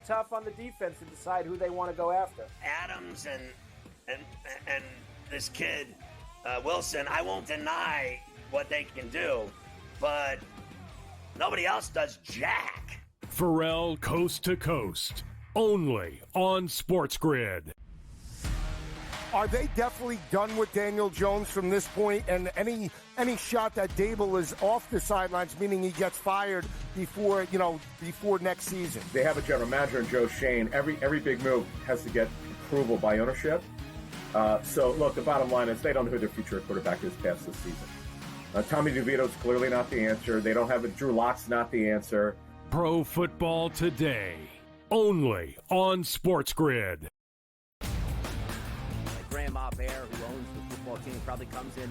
tough on the defense to decide who they want to go after. Adams and this kid, Wilson, I won't deny what they can do, but nobody else does jack. Pharrell Coast to Coast, only on SportsGrid. Are they definitely done with Daniel Jones from this point? And any shot that Dable is off the sidelines, meaning he gets fired before next season? They have a general manager in Joe Shane. Every big move has to get approval by ownership. So, look, the bottom line is they don't know who their future quarterback is past this season. Tommy DeVito's clearly not the answer. They don't have it. Drew Lock's not the answer. Pro Football Today, only on SportsGrid. Grandma Bear, who owns the football team, probably comes in,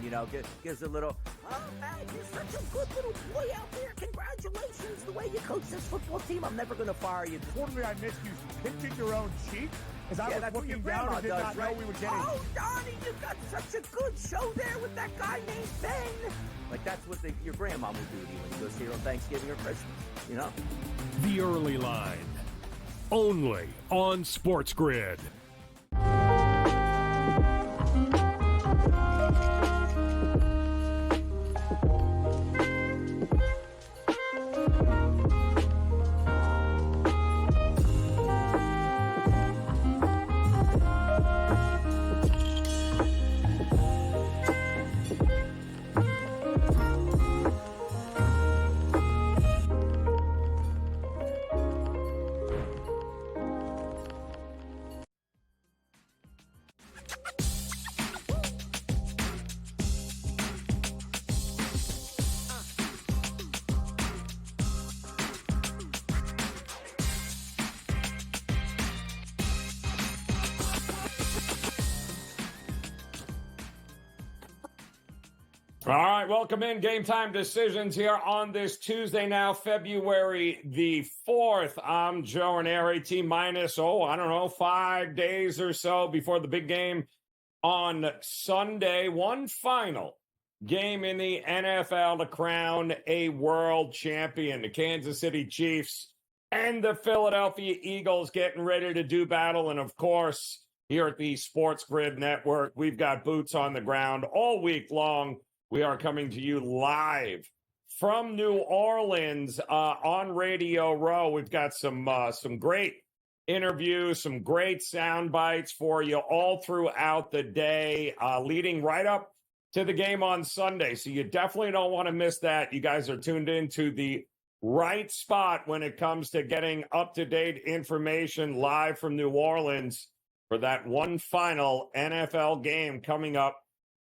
gives a little, oh, man, you're such a good little boy out there. Congratulations, the way you coach this football team. I'm never going to fire you. Totally, I missed you. Pinching your own cheek? As I was looking down and did not know we were getting... Oh, Donnie, you got such a good show there with that guy named Ben. Like, that's what your grandma would do to you when you go see her on Thanksgiving or Christmas, The Early Line, only on SportsGrid. All right, welcome in. GameTime Decisions here on this Tuesday now, February the 4th. I'm Joe Raineri, T-minus, 5 days or so before the big game on Sunday. One final game in the NFL to crown a world champion. The Kansas City Chiefs and the Philadelphia Eagles getting ready to do battle. And, of course, here at the SportsGrid Network, we've got boots on the ground all week long. We are coming to you live from New Orleans on Radio Row. We've got some great interviews, some great sound bites for you all throughout the day, leading right up to the game on Sunday. So you definitely don't want to miss that. You guys are tuned into the right spot when it comes to getting up-to-date information live from New Orleans for that one final NFL game coming up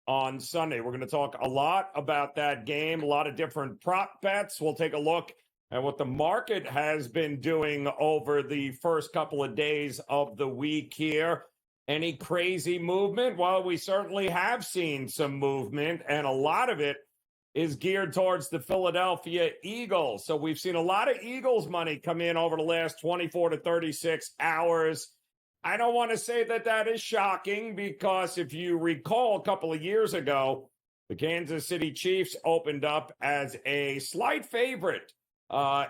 on Sunday. We're going to talk a lot about that game, a lot of different prop bets. We'll take a look at what the market has been doing over the first couple of days of the week here. Any crazy movement? Well, we certainly have seen some movement, and a lot of it is geared towards the Philadelphia Eagles. So we've seen a lot of Eagles money come in over the last 24 to 36 hours. I don't want to say that is shocking because if you recall a couple of years ago, the Kansas City Chiefs opened up as a slight favorite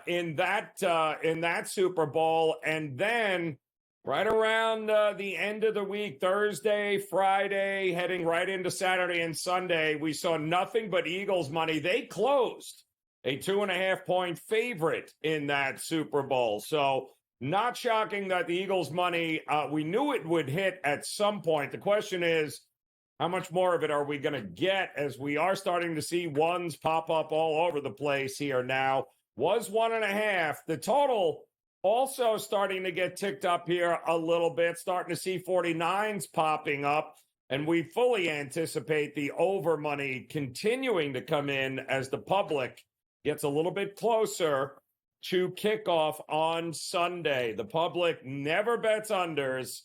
in that Super Bowl. And then right around the end of the week, Thursday, Friday, heading right into Saturday and Sunday, we saw nothing but Eagles money. They closed a 2.5-point favorite in that Super Bowl. So not shocking that the Eagles money, we knew it would hit at some point. The question is, how much more of it are we going to get as we are starting to see ones pop up all over the place here now? Was 1.5. The total also starting to get ticked up here a little bit, starting to see 49s popping up. And we fully anticipate the over money continuing to come in as the public gets a little bit closer to kickoff on Sunday. The public never bets unders.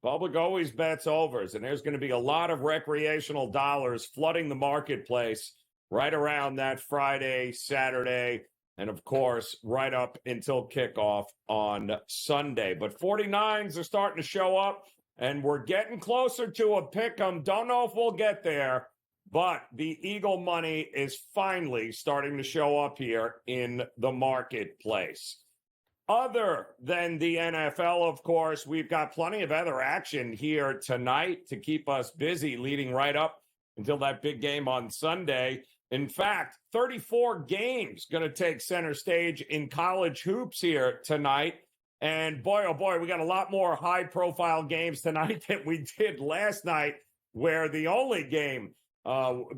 Public always bets overs. And there's going to be a lot of recreational dollars flooding the marketplace right around that Friday, Saturday, and of course, right up until kickoff on Sunday. But 49s are starting to show up, and we're getting closer to a pick 'em. Don't know if we'll get there, but the Eagle money is finally starting to show up here in the marketplace. Other than the NFL, of course, we've got plenty of other action here tonight to keep us busy leading right up until that big game on Sunday. In fact, 34 games going to take center stage in college hoops here tonight. And boy, oh boy, we got a lot more high-profile games tonight than we did last night, where the only game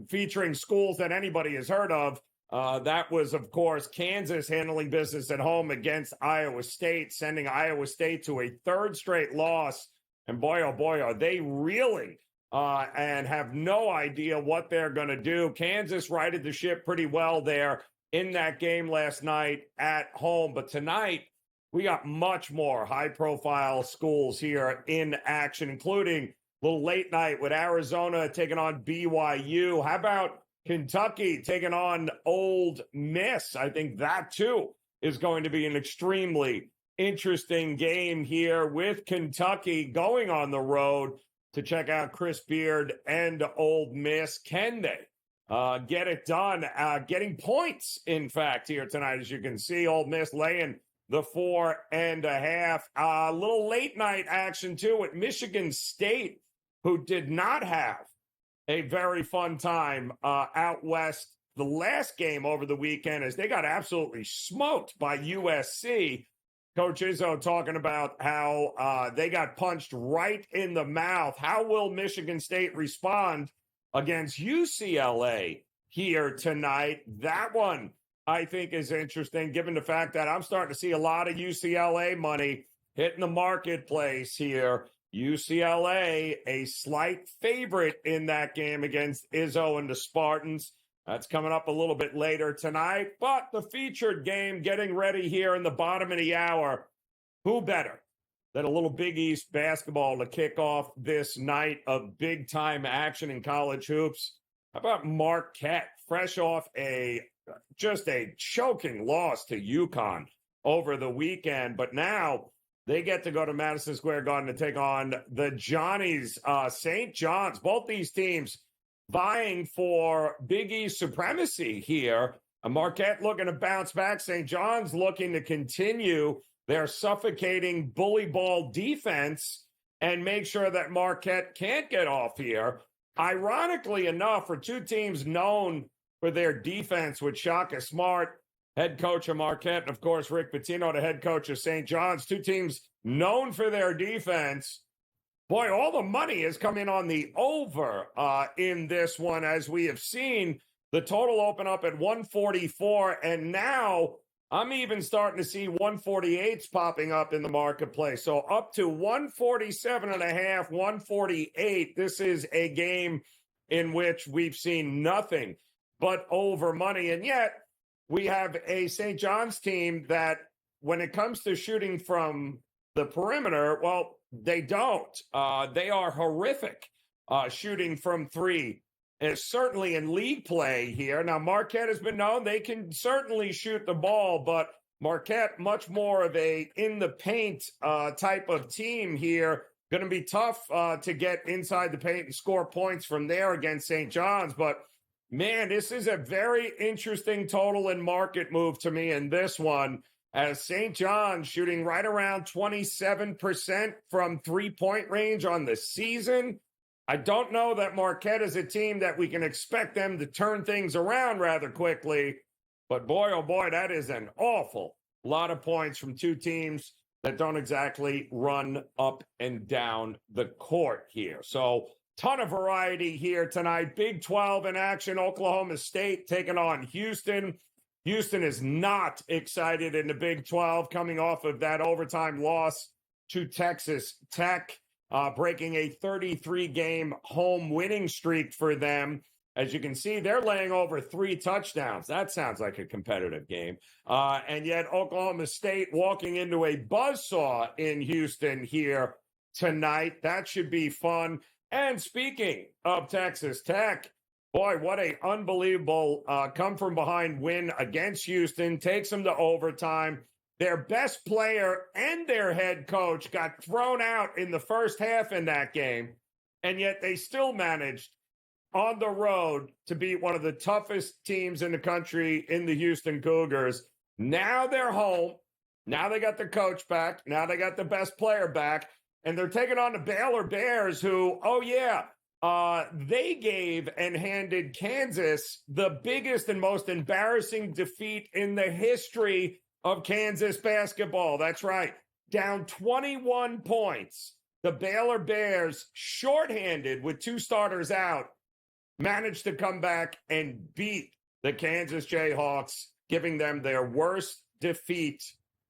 featuring schools that anybody has heard of, that was, of course, Kansas handling business at home against Iowa State, sending Iowa State to a third straight loss. And boy, oh boy, are they reeling and have no idea what they're going to do. Kansas righted the ship pretty well there in that game last night at home. But tonight, we got much more high-profile schools here in action, including a little late night with Arizona taking on BYU. How about Kentucky taking on Ole Miss? I think that, too, is going to be an extremely interesting game here with Kentucky going on the road to check out Chris Beard and Ole Miss. Can they get it done? Getting points, in fact, here tonight, as you can see. Ole Miss laying the 4.5. A little late night action, too, with Michigan State, who did not have a very fun time out west the last game over the weekend, as they got absolutely smoked by USC. Coach Izzo talking about how they got punched right in the mouth. How will Michigan State respond against UCLA here tonight? That one, I think, is interesting, given the fact that I'm starting to see a lot of UCLA money hitting the marketplace here. UCLA, a slight favorite in that game against Izzo and the Spartans. That's coming up a little bit later tonight. But the featured game getting ready here in the bottom of the hour. Who better than a little Big East basketball to kick off this night of big-time action in college hoops? How about Marquette, fresh off just a choking loss to UConn over the weekend, but now they get to go to Madison Square Garden to take on the Johnnies, St. John's. Both these teams vying for Big East supremacy here. Marquette looking to bounce back. St. John's looking to continue their suffocating bully ball defense and make sure that Marquette can't get off here. Ironically enough, for two teams known for their defense, with Shaka Smart, head coach of Marquette, and of course Rick Pitino, the head coach of St. John's, two teams known for their defense. Boy, all the money is coming on the over in this one, as we have seen the total open up at 144, and now I'm even starting to see 148s popping up in the marketplace. So up to 147.5, 148. This is a game in which we've seen nothing but over money, and yet we have a St. John's team that, when it comes to shooting from the perimeter, well, they don't. They are horrific shooting from three, and certainly in league play here. Now, Marquette has been known they can certainly shoot the ball, but Marquette, much more of a in-the-paint type of team here. Going to be tough to get inside the paint and score points from there against St. John's, but man, this is a very interesting total and market move to me in this one, as St. John's shooting right around 27% from three-point range on the season. I don't know that Marquette is a team that we can expect them to turn things around rather quickly, but boy, oh boy, that is an awful lot of points from two teams that don't exactly run up and down the court here. So, ton of variety here tonight. Big 12 in action. Oklahoma State taking on Houston. Houston is not excited in the Big 12, coming off of that overtime loss to Texas Tech, breaking a 33-game home winning streak for them. As you can see, they're laying over 3 touchdowns. That sounds like a competitive game. And yet Oklahoma State walking into a buzzsaw in Houston here tonight. That should be fun. And speaking of Texas Tech, boy, what a unbelievable come-from-behind win against Houston. Takes them to overtime. Their best player and their head coach got thrown out in the first half in that game, and yet they still managed on the road to beat one of the toughest teams in the country in the Houston Cougars. Now they're home. Now they got the coach back. Now they got the best player back. And they're taking on the Baylor Bears who, they gave and handed Kansas the biggest and most embarrassing defeat in the history of Kansas basketball. That's right. Down 21 points. The Baylor Bears, shorthanded with 2 starters out, managed to come back and beat the Kansas Jayhawks, giving them their worst defeat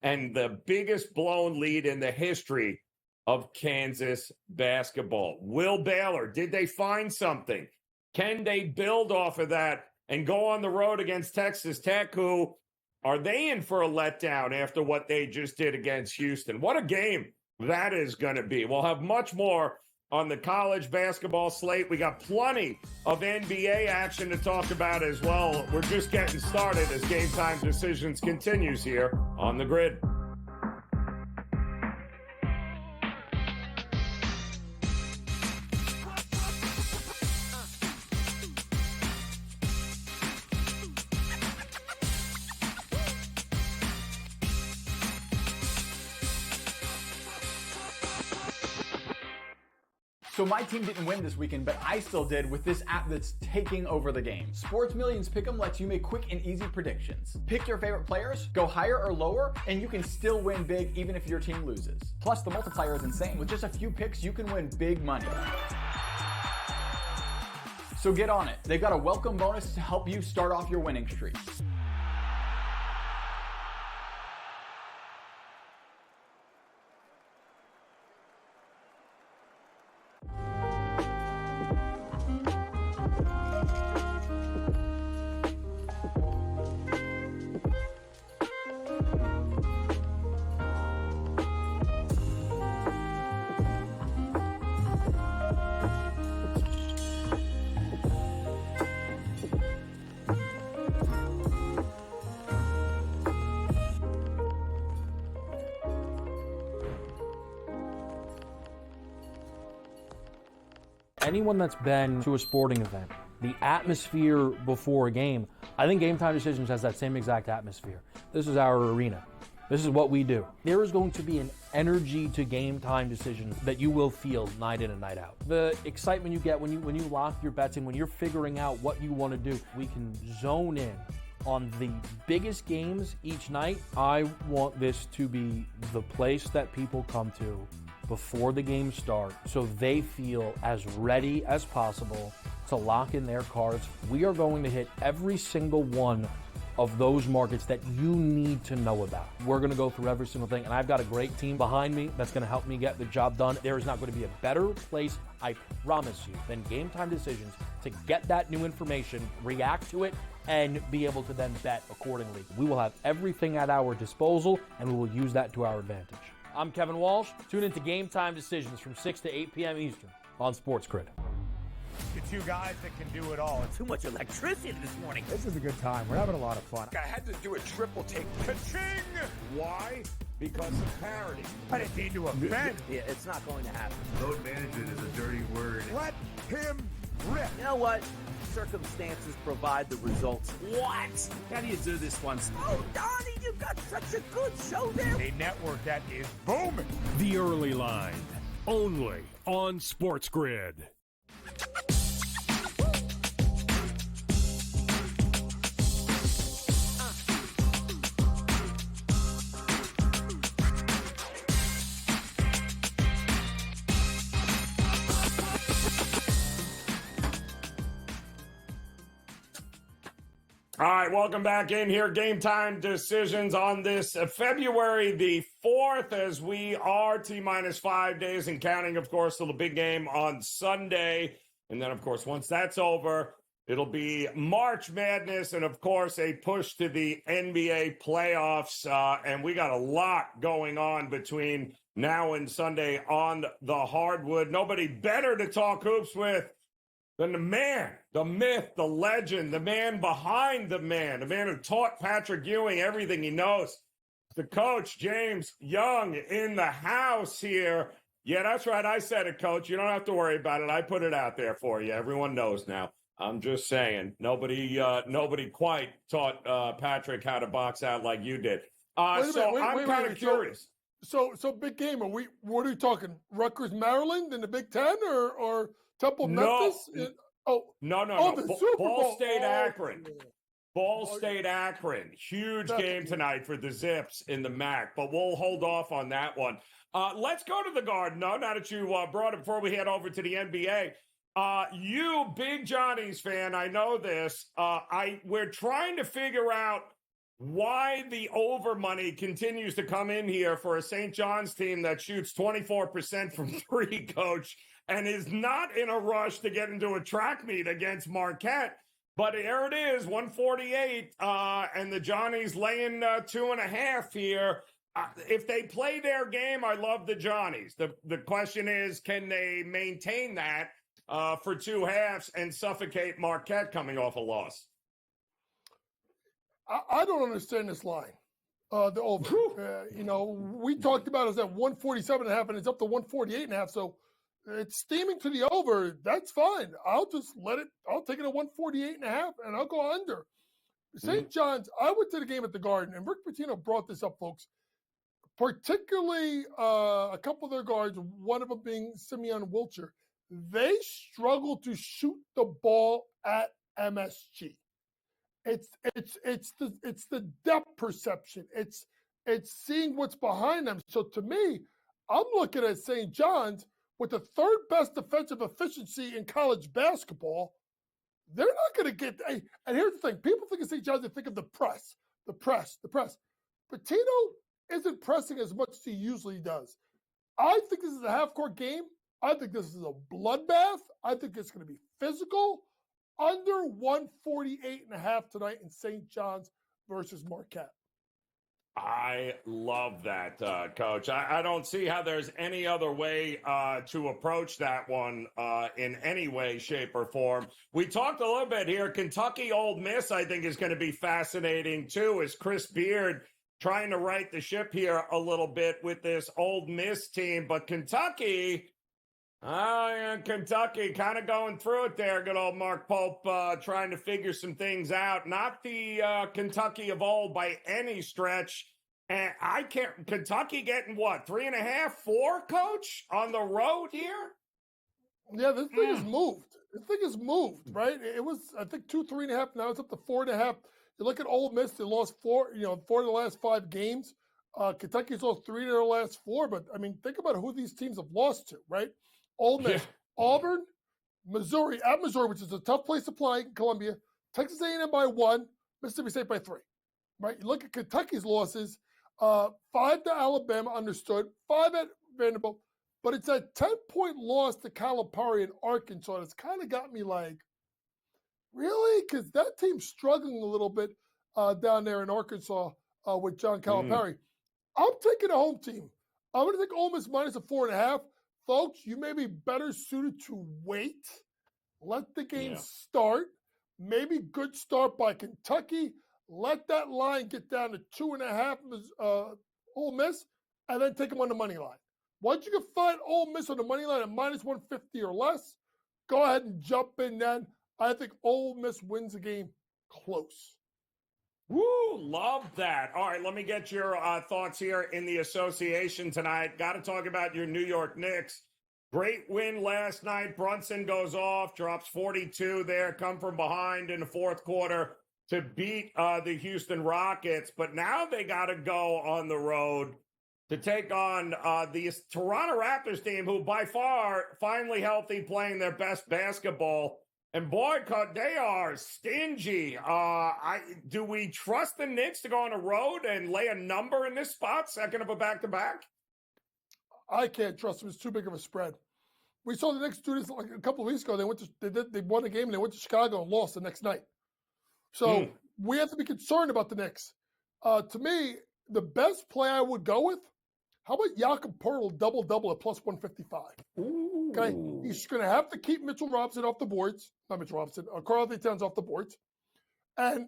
and the biggest blown lead in the history of Kansas basketball. Will Baylor, did they find something? Can they build off of that and go on the road against Texas Tech, who are they in for a letdown after what they just did against Houston? What a game that is going to be. We'll have much more on the college basketball slate. We got plenty of NBA action to talk about as well. We're just getting started as Game Time Decisions continues here on the Grid. So my team didn't win this weekend, but I still did with this app that's taking over the game. Sports Millions Pick'em lets you make quick and easy predictions. Pick your favorite players, go higher or lower, and you can still win big even if your team loses. Plus, the multiplier is insane. With just a few picks, you can win big money. So get on it. They've got a welcome bonus to help you start off your winning streak. Anyone that's been to a sporting event, the atmosphere before a game, I think Game Time Decisions has that same exact atmosphere. This is our arena. This is what we do. There is going to be an energy to Game Time Decisions that you will feel night in and night out. The excitement you get when you lock your bets in, when you're figuring out what you want to do, we can zone in on the biggest games each night. I want this to be the place that people come to before the games start so they feel as ready as possible to lock in their cards. We are going to hit every single one of those markets that you need to know about. We're going to go through every single thing, and I've got a great team behind me that's going to help me get the job done. There is not going to be a better place, I promise you, than Game Time Decisions to get that new information, react to it, and be able to then bet accordingly. We will have everything at our disposal, and we will use that to our advantage. I'm Kevin Walsh. Tune into Game Time Decisions from 6 to 8 p.m. Eastern on SportsGrid. The two guys that can do it all. Too much electricity this morning. This is a good time. We're having a lot of fun. I had to do a triple take. Ka-ching! Why? Because of parity. I didn't mean to offend. Yeah, it's not going to happen. Load management is a dirty word. Let him rip. You know what? Circumstances provide the results. What? How do you do this once? Oh, Donnie, you got such a good show there. A network that is booming. The Early Line, only on SportsGrid. All right, welcome back in here. Game Time Decisions on this February the 4th, as we are T-minus 5 days and counting, of course, till the big game on Sunday. And then, of course, once that's over, it'll be March Madness and, of course, a push to the NBA playoffs. And we got a lot going on between now and Sunday on the hardwood. Nobody better to talk hoops with than the man, the myth, the legend, the man behind the man who taught Patrick Ewing everything he knows. The coach, James Young, in the house here. Yeah, that's right. I said it, Coach. You don't have to worry about it. I put it out there for you. Everyone knows now. I'm just saying. Nobody quite taught Patrick how to box out like you did. I'm kind of curious. So big game. What are we talking? Rutgers, Maryland in the Big Ten, or Temple, Memphis? No. The Super Bowl. Ball State, Akron. Ball State, Akron. Huge game tonight for the Zips in the MAC, but we'll hold off on that one. Let's go to the Garden, though, now that you brought it before we head over to the NBA. You, big Johnny's fan, I know this. We're trying to figure out why the over money continues to come in here for a St. John's team that shoots 24% from three, Coach, and is not in a rush to get into a track meet against Marquette. But here it is, 148, and the Johnnies laying 2.5 here. If they play their game, I love the Johnnies. The question is, can they maintain that for two halves and suffocate Marquette coming off a loss? I don't understand this line. The over. We talked about it at 147.5, and it's up to 148.5. So it's steaming to the over. That's fine. I'll just let it. I'll take it at 148.5, and I'll go under. St. John's. I went to the game at the Garden, and Rick Pitino brought this up, folks. Particularly a couple of their guards, one of them being Simeon Wilcher. They struggle to shoot the ball at MSG. It's the depth perception. It's seeing what's behind them. So to me, I'm looking at St. John's with the third best defensive efficiency in college basketball. They're not going to get. And here's the thing: people think of St. John's, they think of the press. Pitino isn't pressing as much as he usually does. I think this is a half-court game. I think this is a bloodbath. I think it's going to be physical. Under 148.5 tonight in St. John's versus Marquette. I love that, Coach. I don't see how there's any other way to approach that one in any way, shape, or form. We talked a little bit here. Kentucky Ole Miss, I think, is going to be fascinating, too, as Chris Beard trying to right the ship here a little bit with this Ole Miss team. But Kentucky kind of going through it there. Good old Mark Pope trying to figure some things out. Not the Kentucky of old by any stretch. And Kentucky getting what, 3.5, 4, Coach, on the road here? Yeah, this thing has moved. This thing has moved, right? It was, I think, 2, 3.5. Now it's up to 4.5. You look at Ole Miss, they lost 4 of the last 5 games. Kentucky's lost 3 of their last 4. But, I mean, think about who these teams have lost to, right? Ole Miss, Auburn, Missouri, at Missouri, which is a tough place to play, Columbia, Texas A&M by 1, Mississippi State by 3. Right? You look at Kentucky's losses, 5 to Alabama, understood, 5 at Vanderbilt, but it's a 10-point loss to Calipari in Arkansas. It's kind of got me like, really? Because that team's struggling a little bit down there in Arkansas with John Calipari. I'm taking a home team. I'm going to take Ole Miss minus a 4.5. Folks, you may be better suited to wait. Let the game start. Maybe good start by Kentucky. Let that line get down to 2.5 Ole Miss, and then take them on the money line. Once you can find Ole Miss on the money line at minus 150 or less, go ahead and jump in then. I think Ole Miss wins the game close. Woo, love that. All right, let me get your thoughts here in the association tonight. Got to talk about your New York Knicks. Great win last night. Brunson goes off, drops 42 there, come from behind in the fourth quarter to beat the Houston Rockets. But now they got to go on the road to take on the Toronto Raptors team, who by far finally healthy, playing their best basketball. And boy, they are stingy. Do we trust the Knicks to go on a road and lay a number in this spot, second of a back-to-back? I can't trust them. It's too big of a spread. We saw the Knicks do this like a couple of weeks ago. They won a game and they went to Chicago and lost the next night. So we have to be concerned about the Knicks. To me, the best play I would go with, how about Jakob Poeltl double-double at plus 155? Ooh. Okay, he's going to have to keep Mitchell Robinson off the boards. Not Mitchell Robinson, Karl-Anthony Towns off the boards. And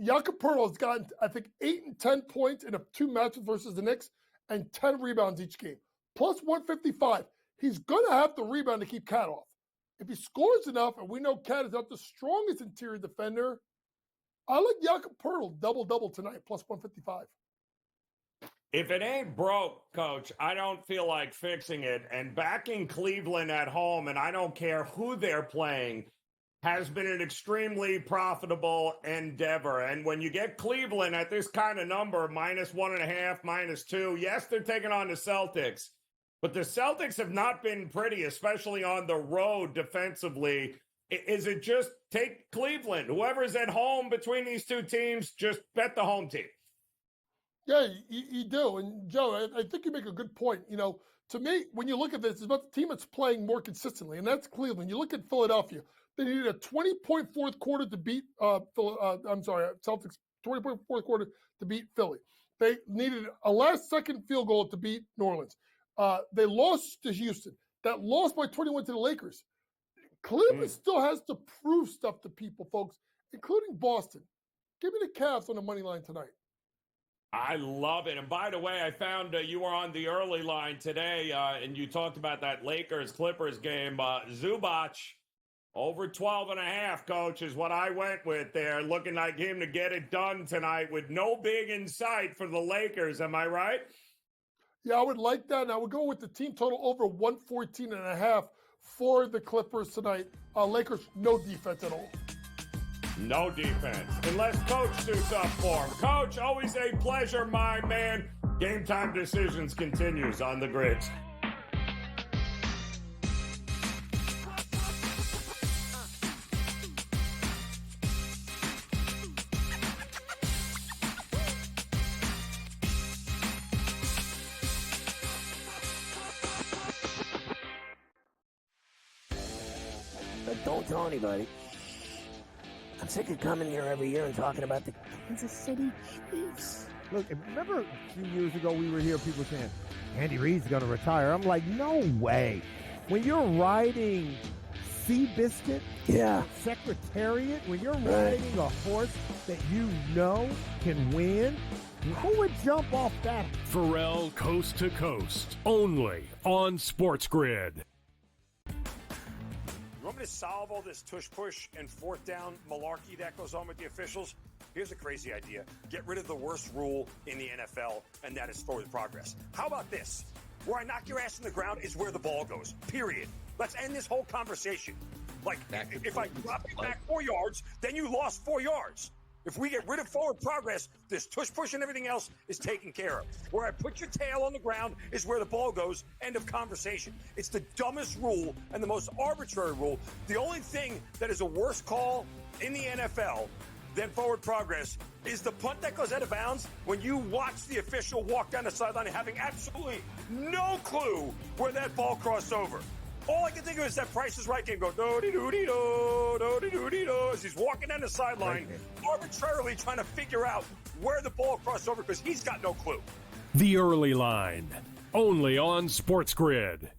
Jakob Poeltl has gotten, I think, 8 and 10 points in 2 matches versus the Knicks and 10 rebounds each game. Plus 155. He's going to have to rebound to keep Cat off. If he scores enough, and we know Cat is not the strongest interior defender, I like Jakob Poeltl double-double tonight, plus 155. If it ain't broke, Coach, I don't feel like fixing it. And backing Cleveland at home, and I don't care who they're playing, has been an extremely profitable endeavor. And when you get Cleveland at this kind of number, -1.5, -2, yes, they're taking on the Celtics, but the Celtics have not been pretty, especially on the road defensively. Is it just take Cleveland? Whoever's at home between these two teams, just bet the home team. Yeah, you do. And Joe, I think you make a good point. To me, when you look at this, it's about the team that's playing more consistently, and that's Cleveland. You look at Philadelphia; they needed a 20-point fourth quarter to beat. Celtics 20-point fourth quarter to beat Philly. They needed a last-second field goal to beat New Orleans. They lost to Houston. That lost by 21 to the Lakers. Cleveland still has to prove stuff to people, folks, including Boston. Give me the Cavs on the money line tonight. I love it. And by the way, I found you were on the early line today, and you talked about that Lakers-Clippers game. Zubac, over 12.5, Coach, is what I went with there. Looking like him to get it done tonight with no big in sight for the Lakers. Am I right? Yeah, I would like that. And I would go with the team total over 114.5 for the Clippers tonight. Lakers, no defense at all. No defense, unless Coach suits up for him. Coach, always a pleasure, my man. Game Time Decisions continues on the Grids. But don't tell anybody. I'm sick of coming here every year and talking about the Kansas City Chiefs. Look, remember a few years ago we were here, people saying, Andy Reid's going to retire. I'm like, no way. When you're riding Seabiscuit, Secretariat, when you're riding a horse that you know can win, who would jump off that? Pharrell Coast to Coast, only on SportsGrid. You want me to solve all this tush-push and fourth down malarkey that goes on with the officials? Here's a crazy idea. Get rid of the worst rule in the NFL, and that is forward progress. How about this? Where I knock your ass in the ground is where the ball goes, period. Let's end this whole conversation. Like, if I drop you back 4 yards, then you lost 4 yards. If we get rid of forward progress, this tush-push and everything else is taken care of. Where I put your tail on the ground is where the ball goes. End of conversation. It's the dumbest rule and the most arbitrary rule. The only thing that is a worse call in the NFL than forward progress is the punt that goes out of bounds when you watch the official walk down the sideline having absolutely no clue where that ball crossed over. All I can think of is that Price is Right game go do-de-do-de-do, do-de-do-de-do, as he's walking down the sideline, arbitrarily trying to figure out where the ball crossed over because he's got no clue. The Early Line, only on SportsGrid.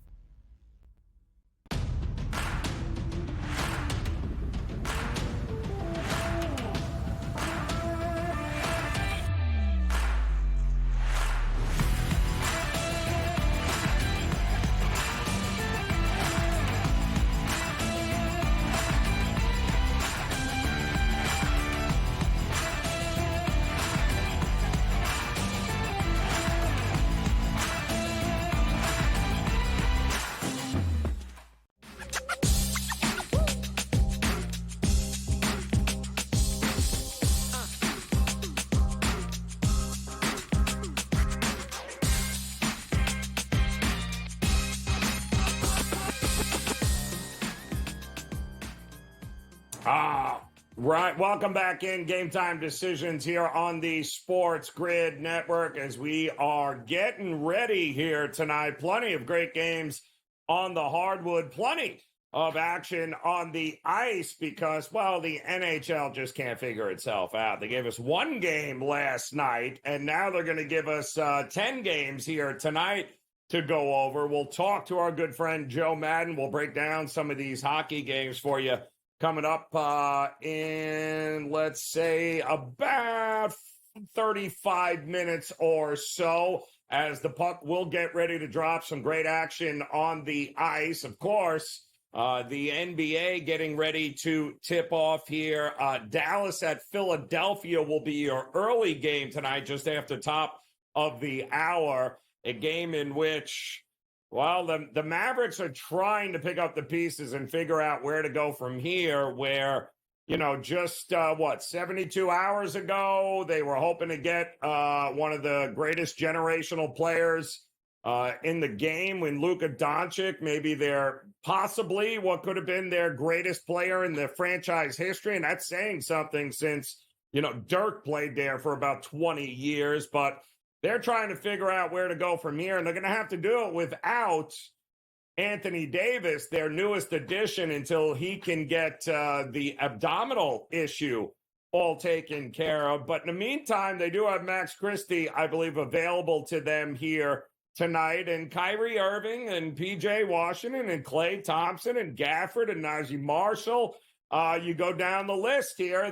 Right. Welcome back in Game Time Decisions here on the SportsGrid Network as we are getting ready here tonight. Plenty of great games on the hardwood, plenty of action on the ice because, well, the NHL just can't figure itself out. They gave us one game last night, and now they're going to give us 10 games here tonight to go over. We'll talk to our good friend Joe Madden. We'll break down some of these hockey games for you coming up in, let's say, about 35 minutes or so as the puck will get ready to drop. Some great action on the ice. Of course, the NBA getting ready to tip off here. Dallas at Philadelphia will be your early game tonight just after top of the hour, a game in which, well, the Mavericks are trying to pick up the pieces and figure out where to go from here, where, just 72 hours ago, they were hoping to get one of the greatest generational players in the game when Luka Doncic, maybe they're possibly what could have been their greatest player in the franchise history. And that's saying something since, Dirk played there for about 20 years, but they're trying to figure out where to go from here. And they're going to have to do it without Anthony Davis, their newest addition, until he can get the abdominal issue all taken care of. But in the meantime, they do have Max Christie, I believe, available to them here tonight, and Kyrie Irving and P.J. Washington and Klay Thompson and Gafford and Najee Marshall. You go down the list here.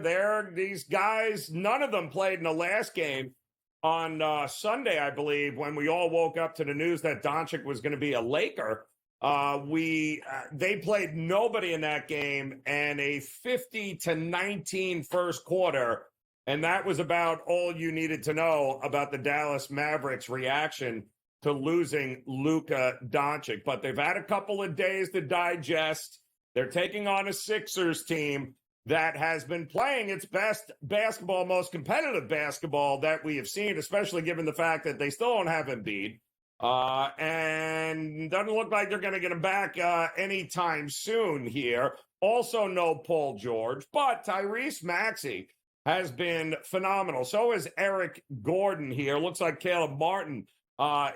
These guys, none of them played in the last game on Sunday, I believe, when we all woke up to the news that Doncic was going to be a Laker. They played nobody in that game, and a 50-19 first quarter, and that was about all you needed to know about the Dallas Mavericks' reaction to losing Luka Doncic. But they've had a couple of days to digest. They're taking on a Sixers team that has been playing its best basketball, most competitive basketball that we have seen, especially given the fact that they still don't have Embiid. And doesn't look like they're going to get him back anytime soon here. Also no Paul George, but Tyrese Maxey has been phenomenal. So is Eric Gordon here. Looks like Caleb Martin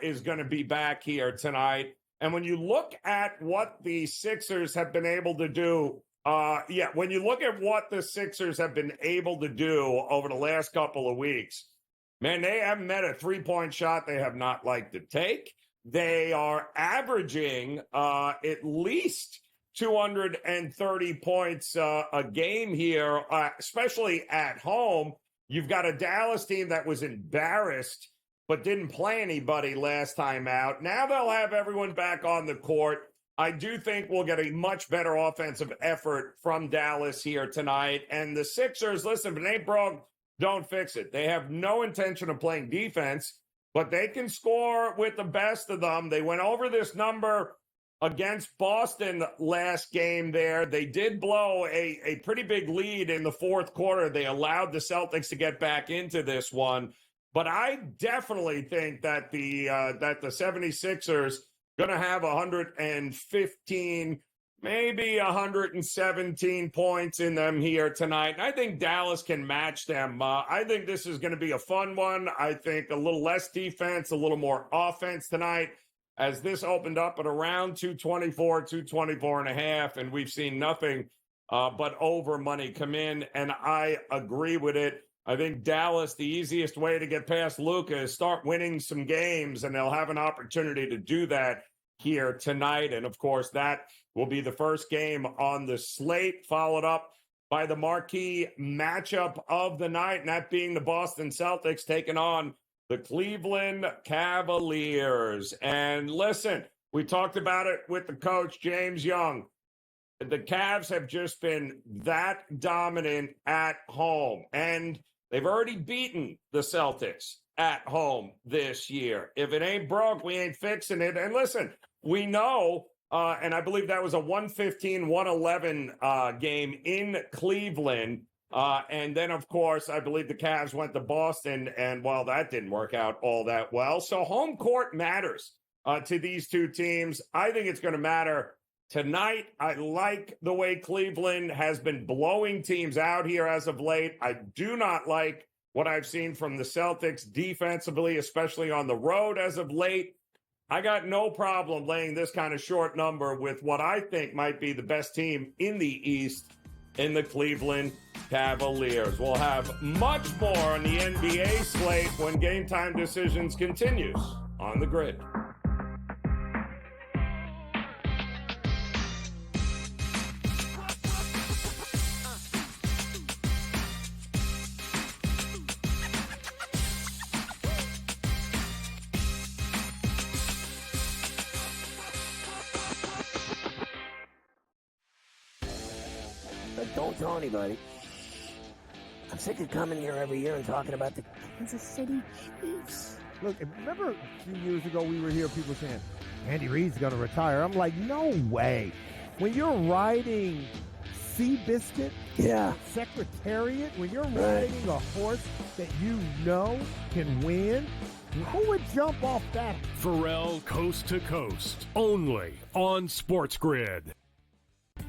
is going to be back here tonight. And when you look at what the Sixers have been able to do, when you look at what the Sixers have been able to do over the last couple of weeks, man, they haven't met a three-point shot they have not liked to take. They are averaging at least 230 points a game here, especially at home. You've got a Dallas team that was embarrassed but didn't play anybody last time out. Now they'll have everyone back on the court. I do think we'll get a much better offensive effort from Dallas here tonight. And the Sixers, listen, if it ain't broke, don't fix it. They have no intention of playing defense, but they can score with the best of them. They went over this number against Boston last game there. They did blow a pretty big lead in the fourth quarter. They allowed the Celtics to get back into this one. But I definitely think that the 76ers going to have 115, maybe 117 points in them here tonight. And I think Dallas can match them. I think this is going to be a fun one. I think a little less defense, a little more offense tonight, as this opened up at around 224 and a half, and we've seen nothing but over money come in, and I agree with it. I think Dallas, the easiest way to get past Luka is start winning some games, and they'll have an opportunity to do that here tonight. And, of course, that will be the first game on the slate, followed up by the marquee matchup of the night, and that being the Boston Celtics taking on the Cleveland Cavaliers. And listen, we talked about it with the coach, James Young. The Cavs have just been that dominant at home, and they've already beaten the Celtics at home this year. If it ain't broke, we ain't fixing it. And listen, we know, and I believe that was a 115-111 game in Cleveland. And then, of course, I believe the Cavs went to Boston, and, well, that didn't work out all that well. So home court matters to these two teams. I think it's going to matter tonight. I like the way Cleveland has been blowing teams out here as of late. I do not like what I've seen from the Celtics defensively, especially on the road as of late. I got no problem laying this kind of short number with what I think might be the best team in the East, in the Cleveland Cavaliers. We'll have much more on the NBA slate when Game Time Decisions continues on the grid. Don't tell anybody. I'm sick of coming here every year and talking about the Kansas City Chiefs. Look, remember a few years ago we were here, people saying, Andy Reid's going to retire. I'm like, no way. When you're riding Seabiscuit, Secretariat, when you're riding a horse that you know can win, who would jump off that? Pharrell Coast to Coast, only on SportsGrid. You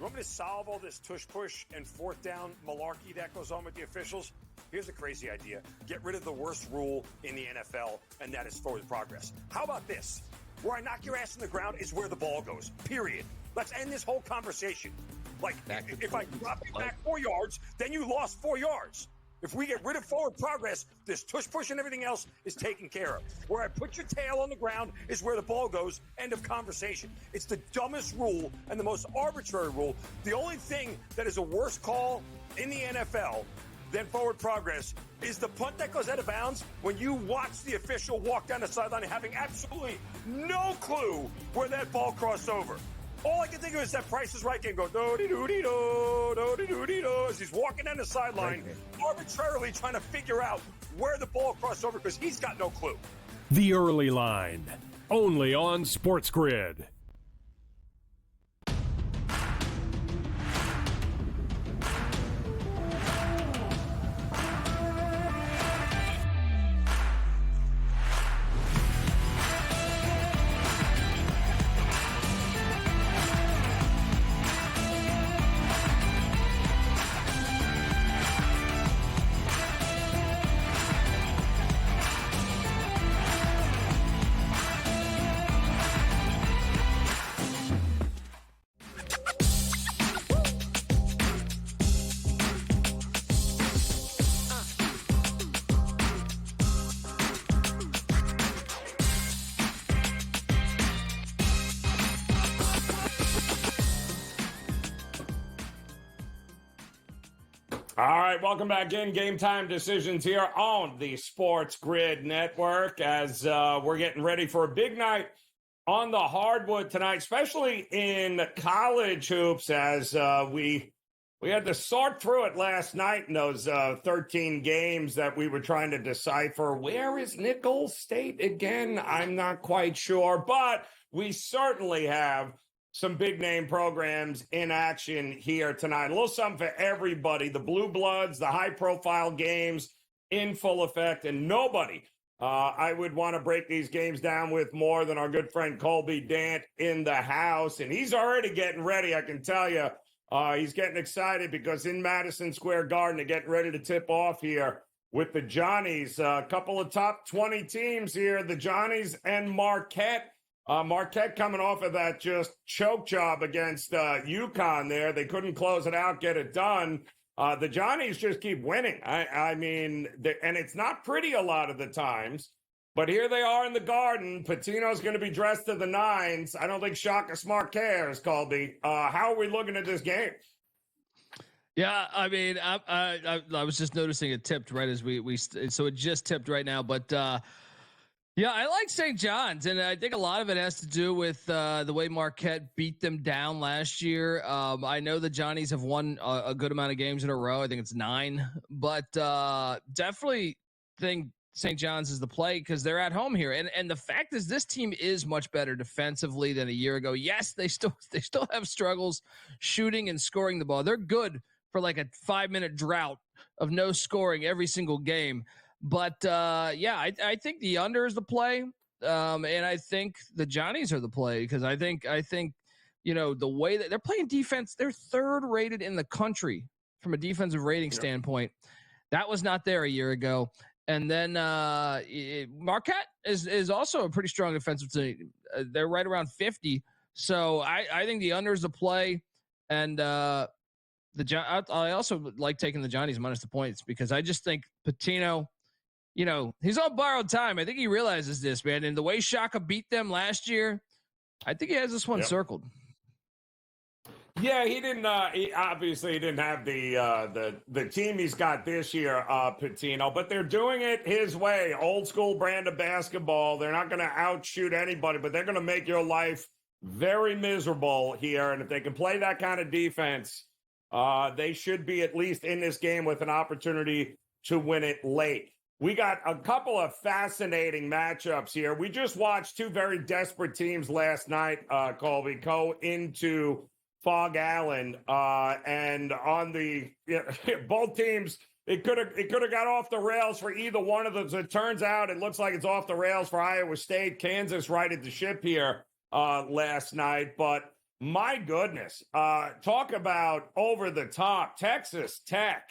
want me to solve all this tush-push and fourth down malarkey that goes on with the officials? Here's a crazy idea. Get rid of the worst rule in the NFL, and that is forward progress. How about this? Where I knock your ass in the ground is where the ball goes, period. Let's end this whole conversation. Like, if I drop you back 4 yards, then you lost 4 yards. If we get rid of forward progress, this tush-push and everything else is taken care of. Where I put your tail on the ground is where the ball goes, end of conversation. It's the dumbest rule and the most arbitrary rule. The only thing that is a worse call in the NFL than forward progress is the punt that goes out of bounds when you watch the official walk down the sideline having absolutely no clue where that ball crossed over. All I can think of is that Price is Right game go do-de-do-de-do, do-de-do-de-do, as he's walking down the sideline, arbitrarily trying to figure out where the ball crossed over because he's got no clue. The Early Line, only on SportsGrid. All right, welcome back in. Game Time Decisions here on the Sports Grid Network as we're getting ready for a big night on the hardwood tonight, especially in college hoops as we had to sort through it last night in those 13 games that we were trying to decipher. Where is Nicholls State again? I'm not quite sure, but we certainly have some big name programs in action here tonight. A little something for everybody. The Blue Bloods, the high profile games in full effect, and nobody I would want to break these games down with more than our good friend Colby Dant in the house. And he's already getting ready, I can tell you. He's getting excited because in Madison Square Garden, they're getting ready to tip off here with the Johnnies. A couple of top 20 teams here, the Johnnies and Marquette. Marquette coming off of that just choke job against UConn there. They couldn't close it out, get it done. The Johnnies just keep winning. I mean, and it's not pretty a lot of the times, but here they are in the Garden. Pitino's going to be dressed to the nines. I don't think Shaka Smart cares, Colby. How are we looking at this game? Yeah, I mean, I was just noticing it tipped right as so it just tipped right now, but yeah, I like St. John's, and I think a lot of it has to do with the way Marquette beat them down last year. I know the Johnnies have won a good amount of games in a row. I think it's 9, but definitely think St. John's is the play because they're at home here. And the fact is this team is much better defensively than a year ago. Yes, they still have struggles shooting and scoring the ball. They're good for like a 5-minute drought of no scoring every single game. But yeah, I think the under is the play, and I think the Johnnies are the play because I think you know the way that they're playing defense, they're 3rd rated in the country from a defensive rating standpoint. That was not there a year ago. And then Marquette is also a pretty strong defensive team. They're right around 50. So I think the under is the play, and I also like taking the Johnnies minus the points because I just think Pitino. You know, he's on borrowed time. I think he realizes this, man. And the way Shaka beat them last year, I think he has this one circled. Yeah, he didn't. He didn't have the team he's got this year, Pitino. But they're doing it his way, old school brand of basketball. They're not going to outshoot anybody, but they're going to make your life very miserable here. And if they can play that kind of defense, they should be at least in this game with an opportunity to win it late. We got a couple of fascinating matchups here. We just watched two very desperate teams last night, Colby, go into Fog Island, and on the both teams, it could have got off the rails for either one of them. So it turns out it looks like it's off the rails for Iowa State. Kansas righted the ship here last night, but my goodness, talk about over the top. Texas Tech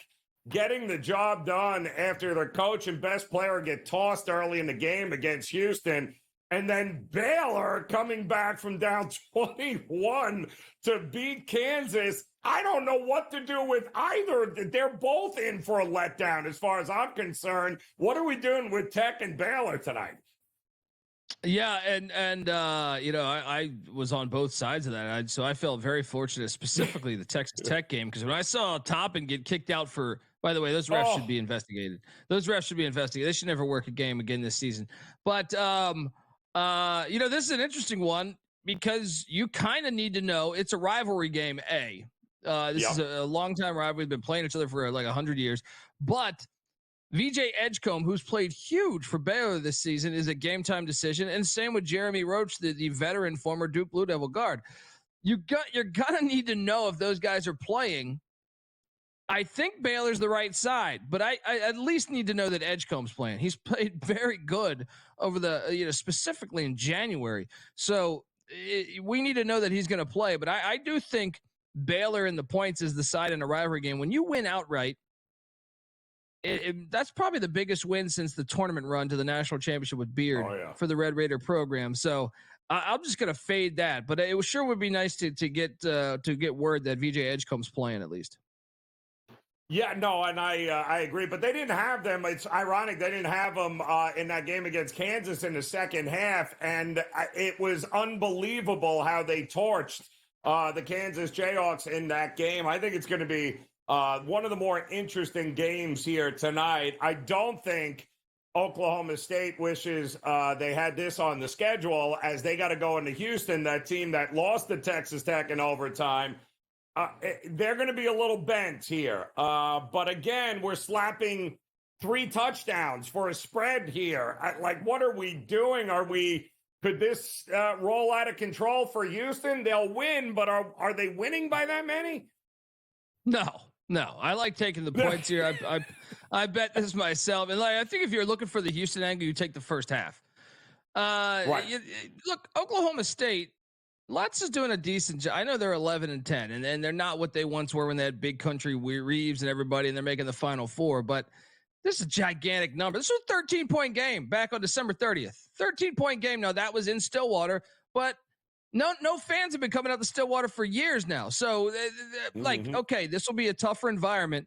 getting the job done after their coach and best player get tossed early in the game against Houston. And then Baylor coming back from down 21 to beat Kansas. I don't know what to do with either. They're both in for a letdown as far as I'm concerned. What are we doing with Tech and Baylor tonight? Yeah, and I was on both sides of that. So I felt very fortunate, specifically the Texas Tech game, because when I saw Toppin get kicked out for, by the way, those refs should be investigated. Those refs should be investigated. They should never work a game again this season. But this is an interesting one because you kind of need to know it's a rivalry game. This is a long time rivalry. We've been playing each other for like 100 years, but VJ Edgecombe, who's played huge for Baylor this season, is a game-time decision, and same with Jeremy Roach, the veteran former Duke Blue Devil guard. You're gonna need to know if those guys are playing. I think Baylor's the right side, but I at least need to know that Edgecombe's playing. He's played very good over the specifically in January, so we need to know that he's going to play. But I do think Baylor in the points is the side in a rivalry game. When you win outright, that's probably the biggest win since the tournament run to the national championship with Beard for the Red Raider program. So I'm just going to fade that, but it sure would be nice to get word that VJ Edgecombe's playing at least. Yeah, no, and I agree, but they didn't have them. It's ironic they didn't have them in that game against Kansas in the second half, and it was unbelievable how they torched the Kansas Jayhawks in that game. I think it's going to be one of the more interesting games here tonight. I don't think Oklahoma State wishes they had this on the schedule, as they got to go into Houston, that team that lost to Texas Tech in overtime. They're going to be a little bent here. But again, we're slapping 3 touchdowns for a spread here. What are we doing? Could this roll out of control for Houston? They'll win, but are they winning by that many? No. I like taking the points here. I bet this myself. And I think if you're looking for the Houston angle, you take the first half. Right. Look, Oklahoma State, Lutz is doing a decent job. I know they're 11-10, and they're not what they once were when they had Big Country Reeves and everybody, and they're making the Final Four. But this is a gigantic number. This was a 13-point game back on December 30th. 13-point game. Now, that was in Stillwater, but no fans have been coming out to Stillwater for years now. So, okay, this will be a tougher environment,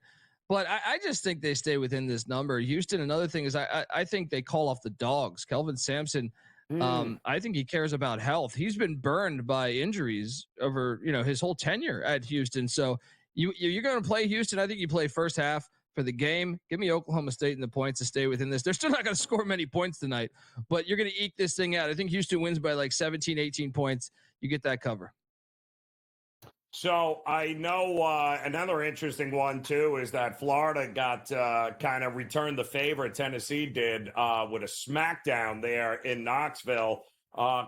but I just think they stay within this number. Houston, another thing is I think they call off the dogs. Kelvin Sampson, I think he cares about health. He's been burned by injuries over, his whole tenure at Houston. So you're going to play Houston. I think you play first half for the game. Give me Oklahoma State and the points to stay within this. They're still not going to score many points tonight, but you're going to eke this thing out. I think Houston wins by like 17, 18 points. You get that cover. So I know another interesting one, too, is that Florida got kind of returned the favor. Tennessee did with a smackdown there in Knoxville.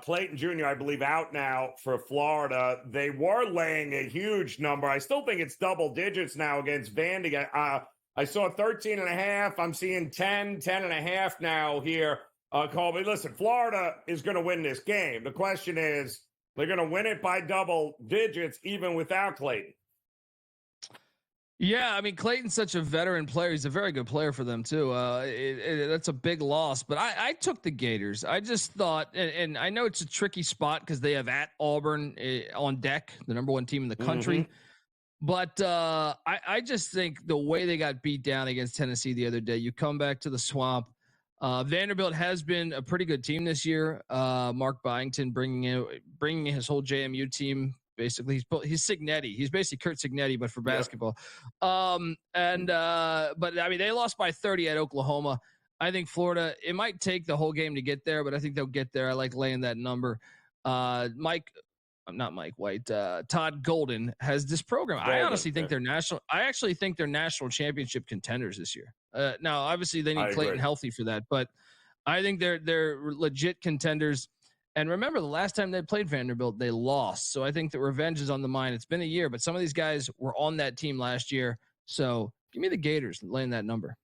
Clayton Jr., I believe, out now for Florida. They were laying a huge number. I still think it's double digits now against Vandy. I saw 13.5. I'm seeing 10.5 now here. Colby, listen, Florida is going to win this game. The question is, they're going to win it by double digits, even without Clayton. Yeah, I mean, Clayton's such a veteran player. He's a very good player for them, too. That's a big loss. But I took the Gators. I just thought, and I know it's a tricky spot because they have at Auburn on deck, the number 1 team in the country. Mm-hmm. But I just think the way they got beat down against Tennessee the other day, you come back to the Swamp. Vanderbilt has been a pretty good team this year. Mark Byington bringing his whole JMU team. Basically, he's Cignetti. He's basically Kurt Cignetti, but for basketball. But I mean, they lost by 30 at Oklahoma. I think Florida, it might take the whole game to get there, but I think they'll get there. I like laying that number. Mike, not Mike White, Todd Golden has this program. I honestly think they're national. I actually think they're national championship contenders this year. Now, obviously, they need Clayton healthy for that, but I think they're legit contenders. And remember, the last time they played Vanderbilt, they lost. So I think that revenge is on the mind. It's been a year, but some of these guys were on that team last year. So give me the Gators laying that number.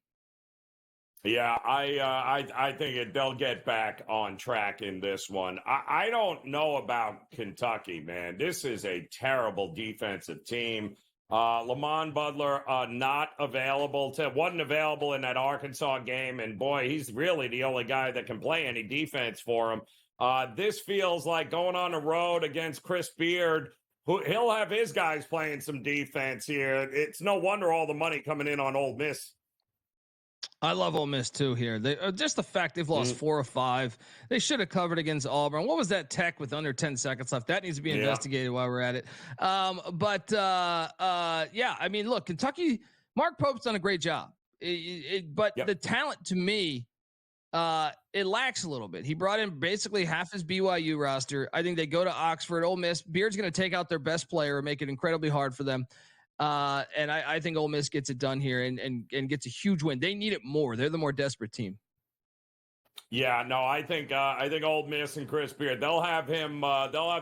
Yeah, I think they'll get back on track in this one. I don't know about Kentucky, man. This is a terrible defensive team. Lamont Butler wasn't available in that Arkansas game, and boy, he's really the only guy that can play any defense for him. This feels like going on the road against Chris Beard. He'll have his guys playing some defense here. It's no wonder all the money coming in on Ole Miss. I love Ole Miss too here. They just the fact they've lost 4 or 5. They should have covered against Auburn. What was that tech with under 10 seconds left? That needs to be investigated while we're at it. Yeah, I mean, look, Kentucky, Mark Pope's done a great job. The talent to me, it lacks a little bit. He brought in basically half his BYU roster. I think they go to Oxford. Ole Miss, Beard's going to take out their best player and make it incredibly hard for them. And I think Ole Miss gets it done here and gets a huge win. They need it more. They're the more desperate team. Yeah, no, I think Ole Miss and Chris Beard, they'll have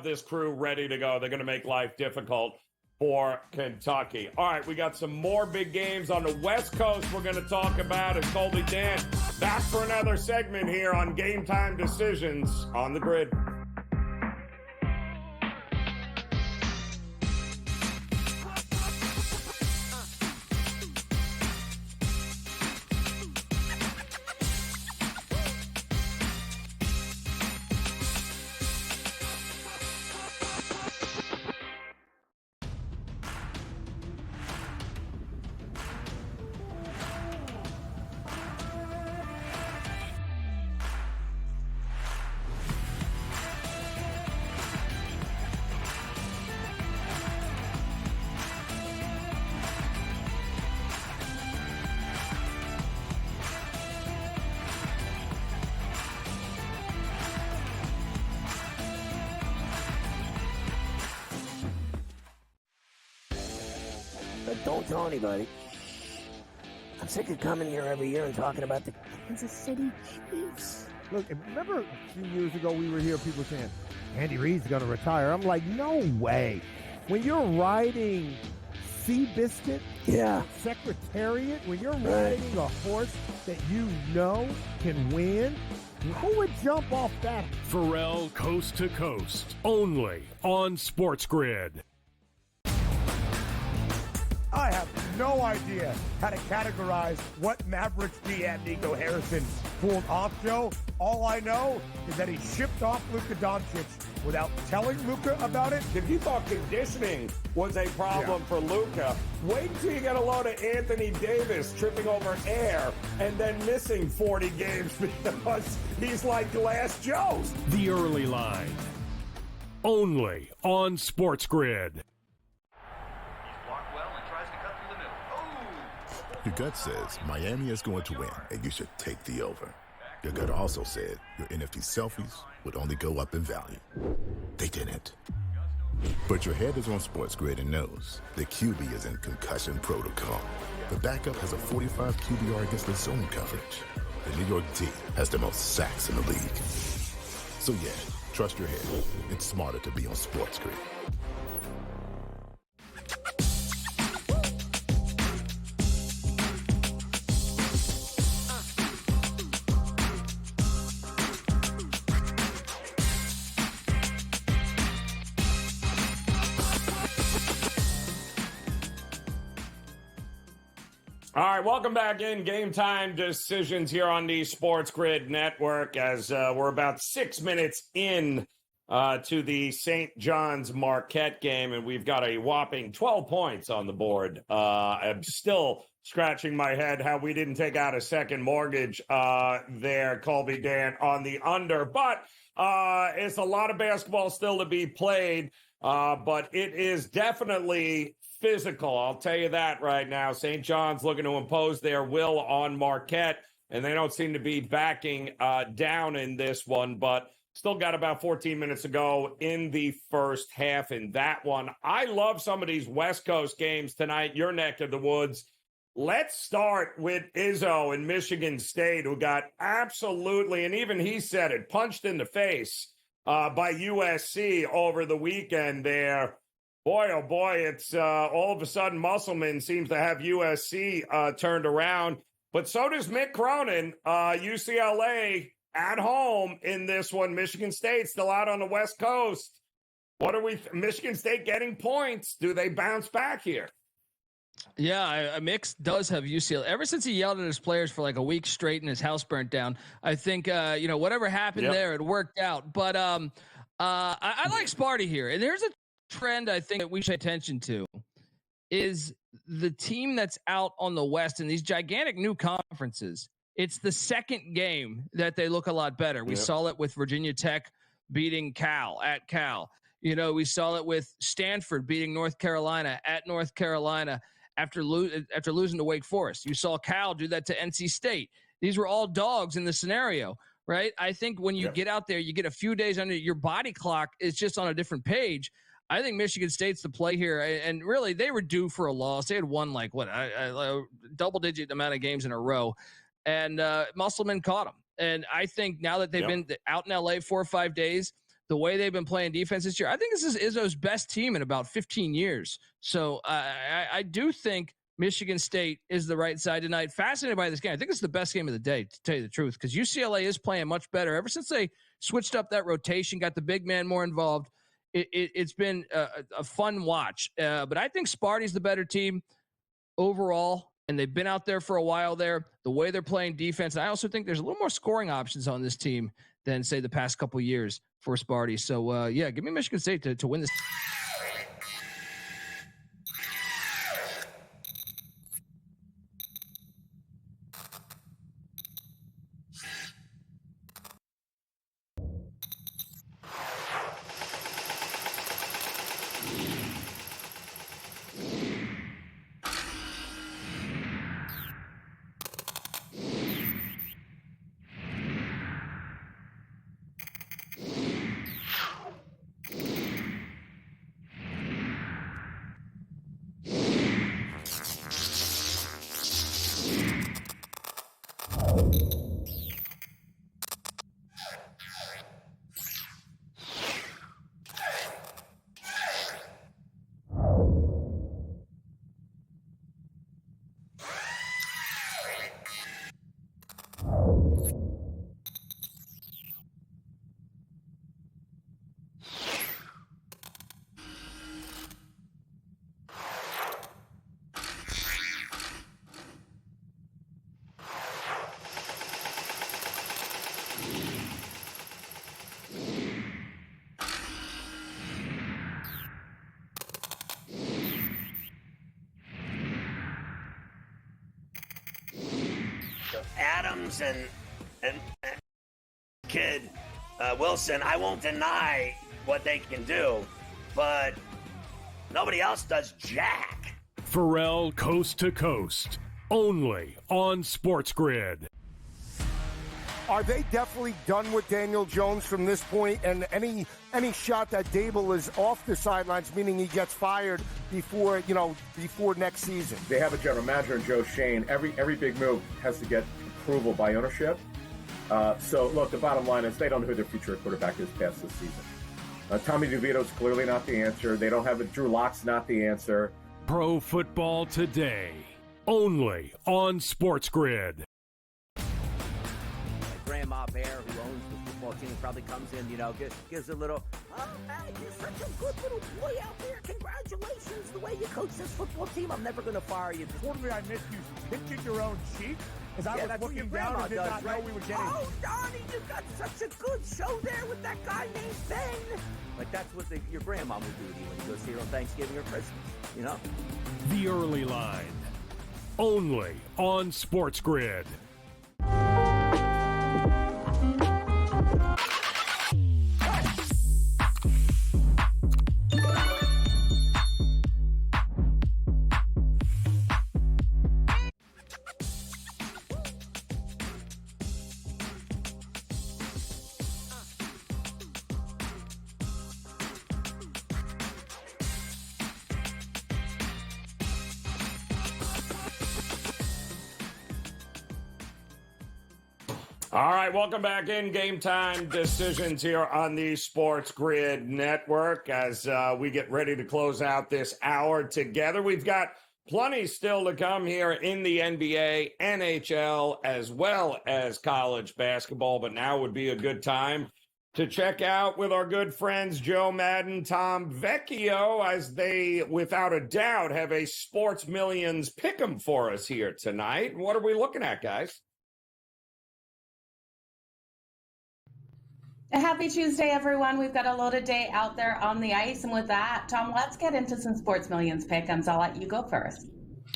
this crew ready to go. They're going to make life difficult for Kentucky. All right, we got some more big games on the West Coast we're going to talk about. And Colby Dan back for another segment here on Game Time Decisions on the Grid. But don't tell anybody. I'm sick of coming here every year and talking about the Kansas City Chiefs. Look, remember a few years ago we were here, people saying, Andy Reid's going to retire. I'm like, no way. When you're riding Seabiscuit, Secretariat, when you're riding a horse that you know can win, who would jump off that? Pharrell Coast to Coast, only on SportsGrid. I have no idea how to categorize what Mavericks GM Nico Harrison pulled off, Joe. All I know is that he shipped off Luka Doncic without telling Luka about it. If you thought conditioning was a problem for Luka, wait till you get a load of Anthony Davis tripping over air and then missing 40 games because he's like Glass Joe. The Early Line, only on SportsGrid. Your gut says Miami is going to win, and you should take the over. Your gut also said your NFT selfies would only go up in value. They didn't. But your head is on SportsGrid and knows the QB is in concussion protocol. The backup has a 45 QBR against the zone coverage. The New York D has the most sacks in the league. So yeah, trust your head. It's smarter to be on SportsGrid. All right, welcome back in Game Time Decisions here on the SportsGrid Network as we're about 6 minutes in to the St. John's Marquette game, and we've got a whopping 12 points on the board. I'm still scratching my head how we didn't take out a second mortgage there, Colby Dan, on the under. But it's a lot of basketball still to be played, but it is definitely physical. I'll tell you that right now. St. John's looking to impose their will on Marquette, and they don't seem to be backing down in this one. But Still got about 14 minutes to go in the first half in that one. I love some of these West Coast games tonight, your neck of the woods. Let's start with Izzo in Michigan State, who got absolutely, and even he said it, punched in the face by USC over the weekend there. Boy, oh boy, it's all of a sudden Musselman seems to have USC turned around. But so does Mick Cronin, UCLA at home in this one. Michigan State still out on the West Coast. What are we? Michigan State getting points. Do they bounce back here? Yeah, Mix does have UCLA. Ever since he yelled at his players for like a week straight and his house burnt down, I think whatever happened there, it worked out. But I like Sparty here, and there's a trend I think that we should pay attention to. Is the team that's out on the West in these gigantic new conferences, it's the second game that they look a lot better. We saw it with Virginia Tech beating Cal at Cal. We saw it with Stanford beating North Carolina at North Carolina after losing to Wake Forest. You saw Cal do that to NC State. These were all dogs in the scenario, right? I think when you get out there, you get a few days under your body clock is just on a different page. I think Michigan State's the play here, and really they were due for a loss. They had won a double-digit amount of games in a row, and Musselman caught them. And I think now that they've been out in LA 4 or 5 days, the way they've been playing defense this year, I think this is Izzo's best team in about 15 years. So I do think Michigan State is the right side tonight. Fascinated by this game. I think it's the best game of the day, to tell you the truth, because UCLA is playing much better. Ever since they switched up that rotation, got the big man more involved, it's been a fun watch. But I think Sparty's the better team overall, and they've been out there for a while there. The way they're playing defense, and I also think there's a little more scoring options on this team than, say, the past couple of years for Sparty. So, give me Michigan State to win this. Adams and kid Wilson, I won't deny what they can do, but nobody else does jack. Pharrell Coast to Coast, only on SportsGrid. Are they definitely done with Daniel Jones from this point? And any shot that Dable is off the sidelines, meaning he gets fired before next season? They have a general manager in Joe Shane. Every big move has to get approval by ownership. So, look, the bottom line is they don't know who their future quarterback is past this season. Tommy DeVito's clearly not the answer. They don't have a Drew Lock's not the answer. Pro Football Today, only on SportsGrid. Grandma Bear, who owns the football team, probably comes in, gives a little, oh, hey, you're such a good little boy out there. Congratulations, the way you coach this football team. I'm never going to fire you. Totally, I missed you pinching your own cheek as I was looking down and did not know we were getting. Oh, Donnie, you got such a good show there with that guy named Ben. Like, that's what your grandma would do to you when you go see her on Thanksgiving or Christmas, The Early Line, only on SportsGrid. All right, welcome back in Game Time Decisions here on the Sports Grid Network as we get ready to close out this hour together. We've got plenty still to come here in the NBA, NHL, as well as college basketball, but now would be a good time to check out with our good friends Joe Madden, Tom Vecchio, as they, without a doubt, have a Sports Millions pick'em for us here tonight. What are we looking at, guys? Happy Tuesday, everyone. We've got a loaded day out there on the ice. And with that, Tom, let's get into some Sports Millions pick'ems. I'll let you go first.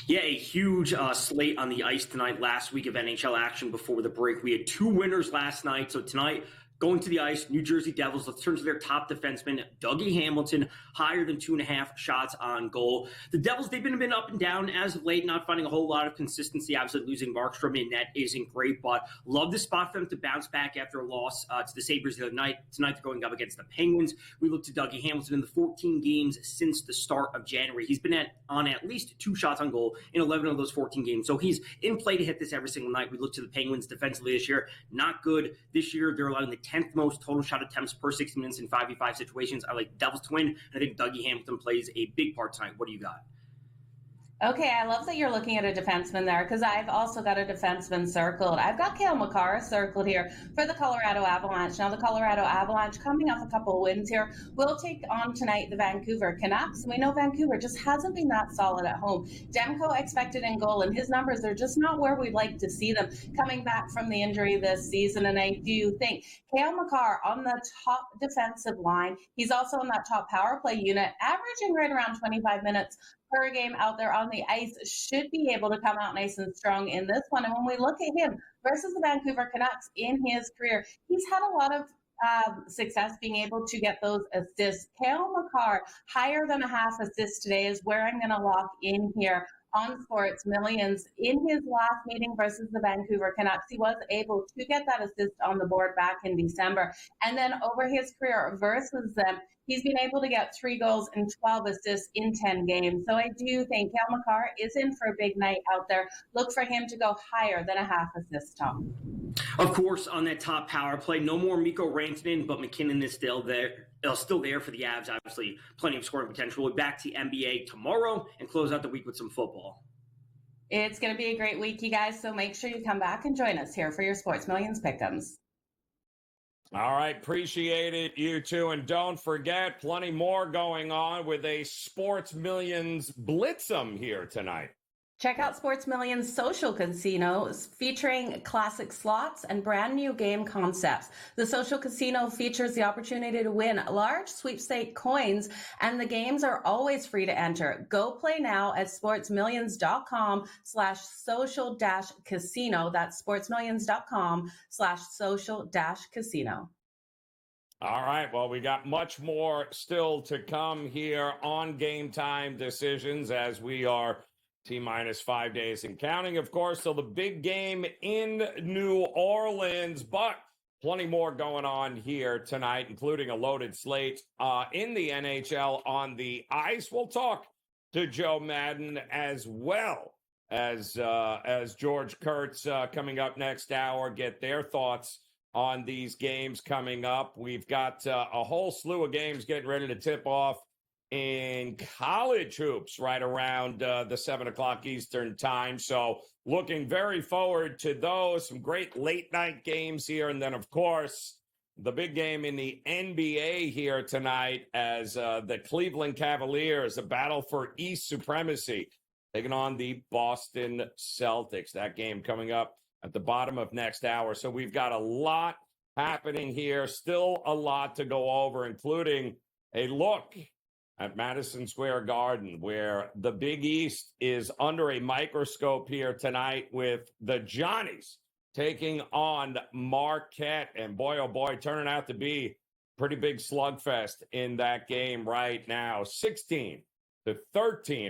Yeah, a huge slate on the ice tonight. Last week of NHL action before the break. We had 2 winners last night. So tonight, going to the ice, New Jersey Devils. Let's turn to their top defenseman, Dougie Hamilton, higher than 2.5 shots on goal. The Devils, they've been a bit up and down as of late, not finding a whole lot of consistency. Obviously, losing Markstrom in net isn't great, but love the spot for them to bounce back after a loss to the Sabres the other night. Tonight, they're going up against the Penguins. We look to Dougie Hamilton in the 14 games since the start of January. He's been on at least 2 shots on goal in 11 of those 14 games, so he's in play to hit this every single night. We look to the Penguins defensively this year. Not good. This year, they're allowing the 10th most total shot attempts per 60 minutes in 5v5 situations. I like Devils to win, and I think Dougie Hamilton plays a big part tonight. What do you got? Okay, I love that you're looking at a defenseman there because I've also got a defenseman circled. I've got Cale Makar circled here for the Colorado Avalanche. Now, the Colorado Avalanche coming off a couple of wins here will take on tonight the Vancouver Canucks. And we know Vancouver just hasn't been that solid at home. Demko expected in goal, and his numbers are just not where we'd like to see them coming back from the injury this season. And I do think Cale Makar on the top defensive line, he's also on that top power play unit, averaging right around 25 minutes per game out there on the ice, should be able to come out nice and strong in this one. And when we look at him versus the Vancouver Canucks in his career, he's had a lot of success being able to get those assists. Cale Makar, higher than a half assist today is where I'm going to lock in here on Sports Millions. In his last meeting versus the Vancouver Canucks, he was able to get that assist on the board back in December. And then over his career versus them, he's been able to get 3 goals and 12 assists in 10 games. So I do think Cale Makar is in for a big night out there. Look for him to go higher than a half assist, Tom. Of course, on that top power play, no more Mikko Rantanen, but McKinnon is still there. Still there for the Avs, obviously. Plenty of scoring potential. We'll be back to NBA tomorrow and close out the week with some football. It's going to be a great week, you guys, so make sure you come back and join us here for your Sports Millions Pick'ems. All right, appreciate it, you two. And don't forget, plenty more going on with a Sports Millions Blitz'em here tonight. Check out Sports Millions Social Casinos featuring classic slots and brand new game concepts. The Social Casino features the opportunity to win large sweepstake coins, and the games are always free to enter. Go play now at sportsmillions.com/social-casino. That's sportsmillions.com/social-casino. All right, well, we got much more still to come here on Game Time Decisions as we are T-minus 5 days and counting, of course. So the big game in New Orleans, but plenty more going on here tonight, including a loaded slate in the NHL on the ice. We'll talk to Joe Madden as well as George Kurtz coming up next hour, get their thoughts on these games coming up. We've got a whole slew of games getting ready to tip off in college hoops right around the 7 o'clock Eastern time. So looking very forward to those. Some great late night games here. And then, of course, the big game in the NBA here tonight as the Cleveland Cavaliers, a battle for East supremacy, taking on the Boston Celtics. That game coming up at the bottom of next hour. So we've got a lot happening here. Still a lot to go over, including a look at Madison Square Garden, where the Big East is under a microscope here tonight with the Johnnies taking on Marquette. And boy, oh boy, turning out to be pretty big slugfest in that game right now. 16-13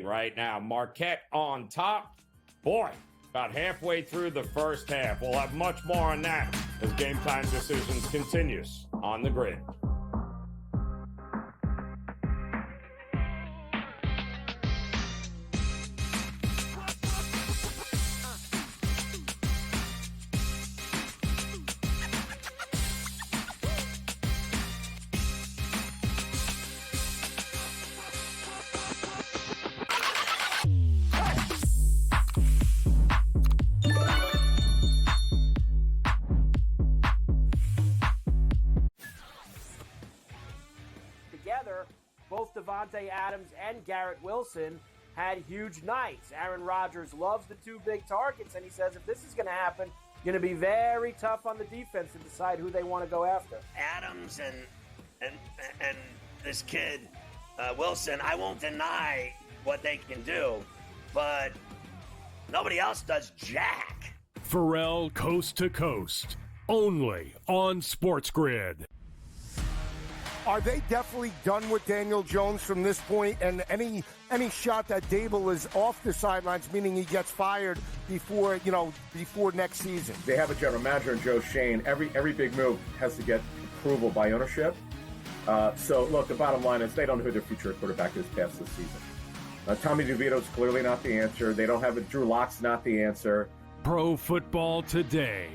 right now. Marquette on top. Boy, about halfway through the first half. We'll have much more on that as Game Time Decisions continues on the grid. together, both Devontae Adams and Garrett Wilson had huge nights. Aaron Rodgers loves the two big targets, and he says if this is going to happen, going to be very tough on the defense to decide who they want to go after. Adams and this kid Wilson, I won't deny what they can do, but nobody else does jack. Pharrell Coast to Coast, only on SportsGrid. Are they definitely done with Daniel Jones from this point? And any shot that Dable is off the sidelines, meaning he gets fired before next season? They have a general manager in Joe Shane. Every big move has to get approval by ownership. So, look, the bottom line is they don't know who their future quarterback is past this season. Tommy DeVito's clearly not the answer. They don't have it. Drew Lock's not the answer. Pro Football Today,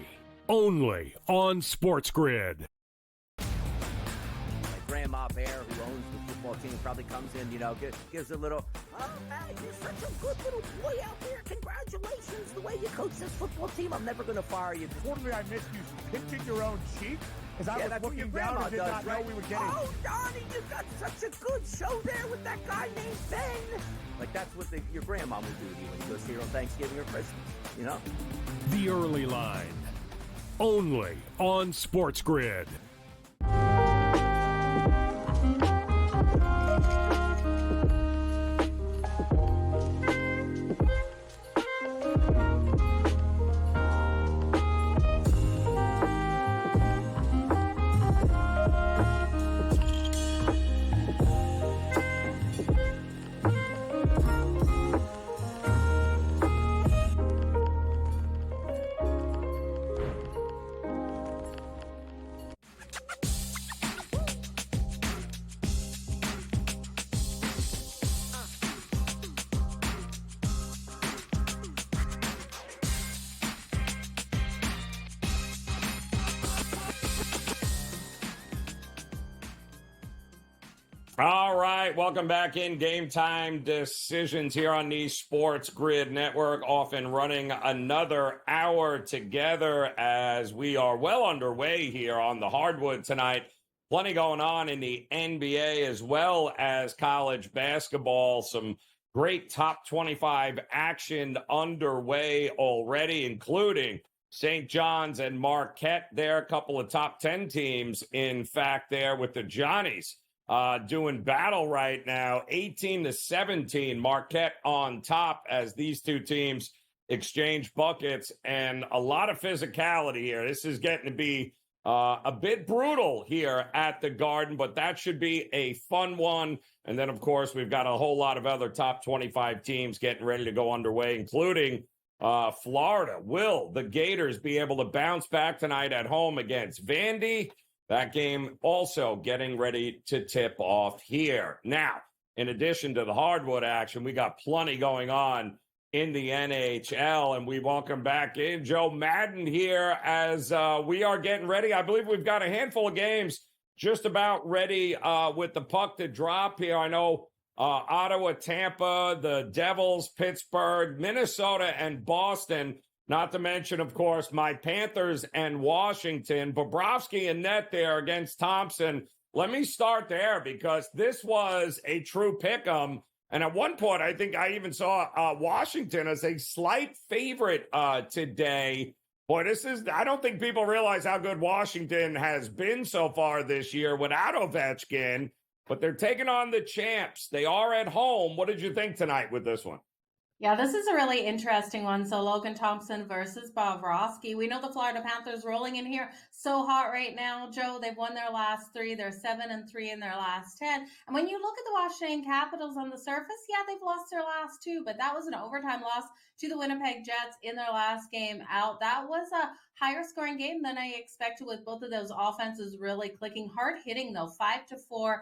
only on SportsGrid. Grandma Bear, who owns the football team, probably comes in, gives a little, oh, man, you're such a good little boy out there. Congratulations, the way you coach this football team. I'm never going to fire you. Quarterly, I missed you pinching your own cheek as I was that's what looking your down grandma and did does, not right? know we were getting. Oh, Donnie, you got such a good show there with that guy named Ben. Like, that's what your grandma would do to you when you go see her on Thanksgiving or Christmas, The Early Line, only on SportsGrid. All right, welcome back in Game Time Decisions here on the Sports Grid Network, off and running another hour together as we are well underway here on the hardwood tonight. Plenty going on in the NBA as well as college basketball. Some great top 25 action underway already, including St. John's and Marquette there, a couple of top 10 teams, in fact, there with the Johnnies. Doing battle right now, 18-17, Marquette on top as these two teams exchange buckets, and a lot of physicality here. This is getting to be a bit brutal here at the Garden, but that should be a fun one. And then, of course, we've got a whole lot of other top 25 teams getting ready to go underway, including Florida. Will the Gators be able to bounce back tonight at home against Vandy? That game also getting ready to tip off here. Now, in addition to the hardwood action, we got plenty going on in the NHL, and we welcome back in Joe Madden here as we are getting ready. I believe we've got a handful of games just about ready with the puck to drop here. I know Ottawa, Tampa, the Devils, Pittsburgh, Minnesota, and Boston. Not to mention, of course, my Panthers and Washington. Bobrovsky and net there against Thompson. Let me start there because this was a true pick'em. And at one point, I think I even saw Washington as a slight favorite today. Boy, I don't think people realize how good Washington has been so far this year without Ovechkin. But they're taking on the champs. They are at home. What did you think tonight with this one? Yeah, this is a really interesting one. So Logan Thompson versus Bobrovsky. We know the Florida Panthers rolling in here so hot right now, Joe. They've won their last 3. They're 7-3 in their last 10. And when you look at the Washington Capitals on the surface, yeah, they've lost their last 2, but that was an overtime loss to the Winnipeg Jets in their last game out. That was a higher scoring game than I expected, with both of those offenses really clicking. Hard hitting though, 5-4.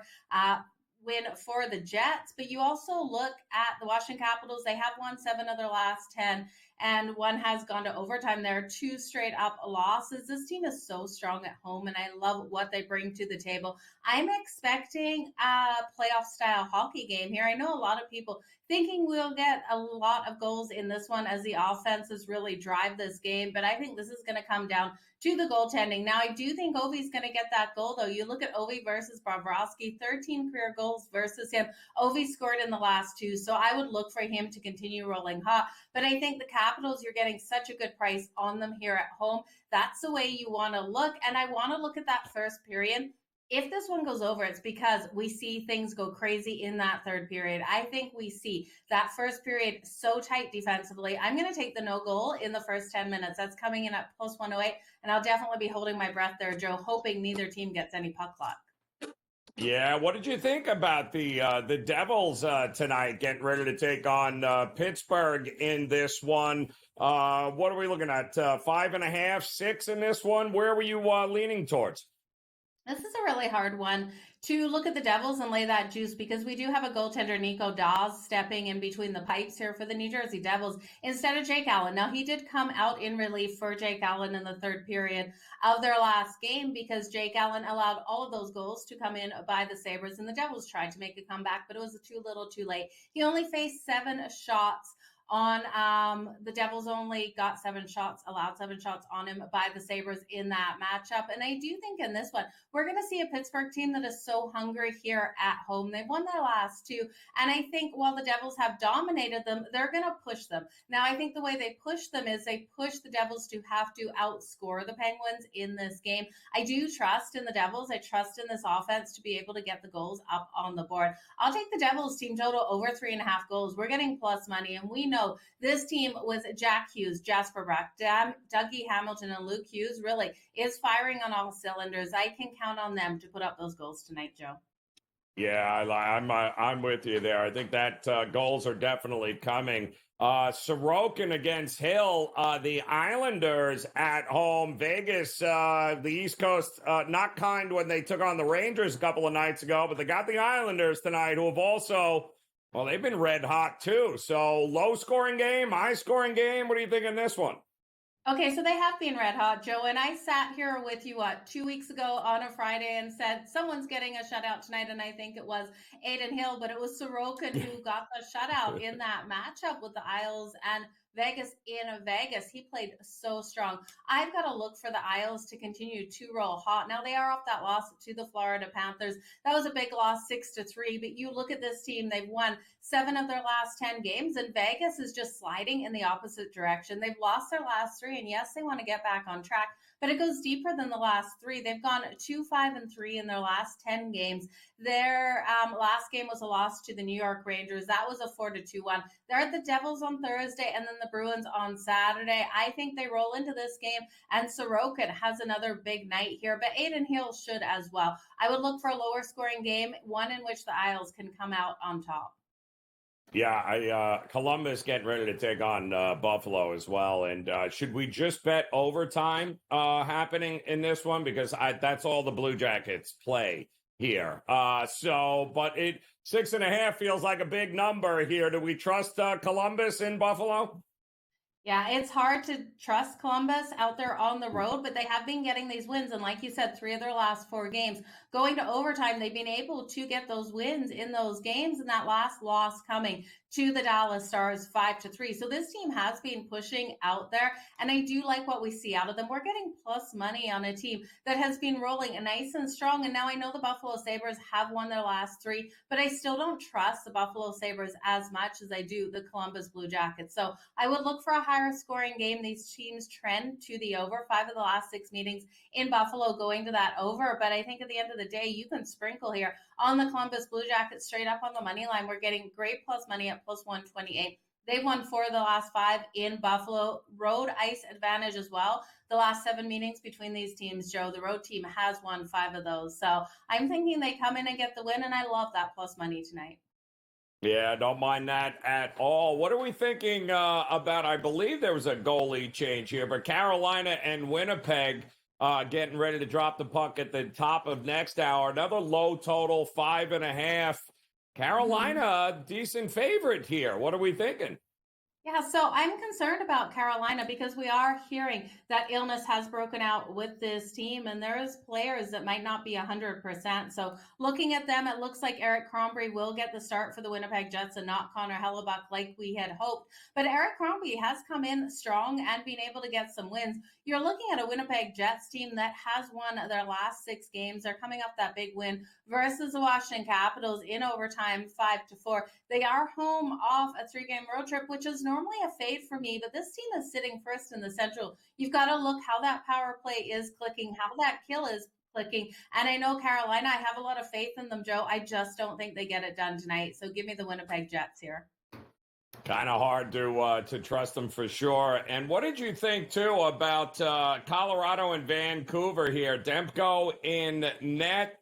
Win for the Jets, but you also look at the Washington Capitals. They have won 7 of their last 10, and one has gone to overtime. There are 2 straight up losses. This team is so strong at home, and I love what they bring to the table. I'm expecting a playoff style hockey game here. I know a lot of people thinking we'll get a lot of goals in this one as the offenses really drive this game, but I think this is going to come down to the goaltending. Now, I do think Ovi's going to get that goal, though. You look at Ovi versus Bobrovsky, 13 career goals versus him. Ovi scored in the last 2, so I would look for him to continue rolling hot. But I think the Capitals, you're getting such a good price on them here at home. That's the way you want to look. And I want to look at that first period. If this one goes over, it's because we see things go crazy in that third period. I think we see that first period so tight defensively. I'm going to take the no goal in the first 10 minutes. That's coming in at plus 108, and I'll definitely be holding my breath there, Joe, hoping neither team gets any puck luck. Yeah, what did you think about the Devils tonight getting ready to take on Pittsburgh in this one? What are we looking at? 5.5, 6 in this one? Where were you leaning towards? This is a really hard one to look at the Devils and lay that juice because we do have a goaltender, Nico Dawes, stepping in between the pipes here for the New Jersey Devils instead of Jake Allen. Now, he did come out in relief for Jake Allen in the third period of their last game because Jake Allen allowed all of those goals to come in by the Sabres, and the Devils tried to make a comeback, but it was too little too late. He only faced 7 shots on the Devils only got 7 shots, allowed 7 shots on him by the Sabres in that matchup. And I do think in this one, we're going to see a Pittsburgh team that is so hungry here at home. They've won their last 2. And I think while the Devils have dominated them, they're going to push them. Now, I think the way they push them is they push the Devils to have to outscore the Penguins in this game. I do trust in the Devils. I trust in this offense to be able to get the goals up on the board. I'll take the Devils team total over 3.5 goals. We're getting plus money, and we know this team with Jack Hughes, Jasper Brack, Dougie Hamilton, and Luke Hughes really is firing on all cylinders. I can count on them to put up those goals tonight, Joe. Yeah, I'm with you there. I think that goals are definitely coming. Sorokin against Hill, the Islanders at home. Vegas, the East Coast, not kind when they took on the Rangers a couple of nights ago, but they got the Islanders tonight, who have also... Well, they've been red hot, too. So, low-scoring game, high-scoring game. What do you think in this one? Okay, so they have been red hot, Joe, and I sat here with you, 2 weeks ago on a Friday and said, someone's getting a shutout tonight, and I think it was Aiden Hill, but it was Sorokin who got the shutout in that matchup with the Isles and Vegas in Vegas. He played so strong. I've got to look for the Isles to continue to roll hot. Now, they are off that loss to the Florida Panthers. That was a big loss, 6-3, but you look at this team, they've won 7 of their last 10 games, and Vegas is just sliding in the opposite direction. They've lost their last 3, and yes, they want to get back on track, but it goes deeper than the last 3. They've gone 2-5-3 in their last 10 games. Their last game was a loss to the New York Rangers. That was a 4-2 one. They're at the Devils on Thursday and then the Bruins on Saturday. I think they roll into this game, and Sorokin has another big night here, but Aiden Hill should as well. I would look for a lower scoring game, one in which the Isles can come out on top. Yeah, Columbus getting ready to take on Buffalo as well. And should we just bet overtime happening in this one? Because that's all the Blue Jackets play here. But 6.5 feels like a big number here. Do we trust Columbus in Buffalo? Yeah, it's hard to trust Columbus out there on the road, but they have been getting these wins. And like you said, 3 of their last 4 games going to overtime, they've been able to get those wins in those games, and that last loss coming to the Dallas Stars 5-3. So this team has been pushing out there, and I do like what we see out of them. We're getting plus money on a team that has been rolling nice and strong. And now I know the Buffalo Sabres have won their last 3, but I still don't trust the Buffalo Sabres as much as I do the Columbus Blue Jackets. So I would look for a higher scoring game. These teams trend to the over. 5 of the last 6 meetings in Buffalo going to that over. But I think at the end of the day, you can sprinkle here on the Columbus Blue Jackets straight up on the money line. We're getting great plus money at plus 128. They've won 4 of the last 5 in Buffalo. Road ice advantage as well. The last 7 meetings between these teams, Joe, the road team has won 5 of those. So I'm thinking they come in and get the win, and I love that plus money tonight. Yeah, don't mind that at all. What are we thinking about? I believe there was a goalie change here, but Carolina and Winnipeg getting ready to drop the puck at the top of next hour. Another low total, 5.5. Carolina, decent favorite here. What are we thinking? Yeah, so I'm concerned about Carolina because we are hearing that illness has broken out with this team, and there's players that might not be 100%. So looking at them, it looks like Eric Crombie will get the start for the Winnipeg Jets and not Connor Hellebuck like we had hoped. But Eric Crombie has come in strong and been able to get some wins. You're looking at a Winnipeg Jets team that has won their last 6 games. They're coming off that big win versus the Washington Capitals in overtime, 5-4. They are home off a 3-game road trip, which is normally a fade for me, but this team is sitting first in the Central. You've got to look how that power play is clicking, how that kill is clicking. And I know Carolina, I have a lot of faith in them, Joe. I just don't think they get it done tonight. So give me the Winnipeg Jets here. Kind of hard to trust them for sure. And what did you think, too, about Colorado and Vancouver here? Demko in net.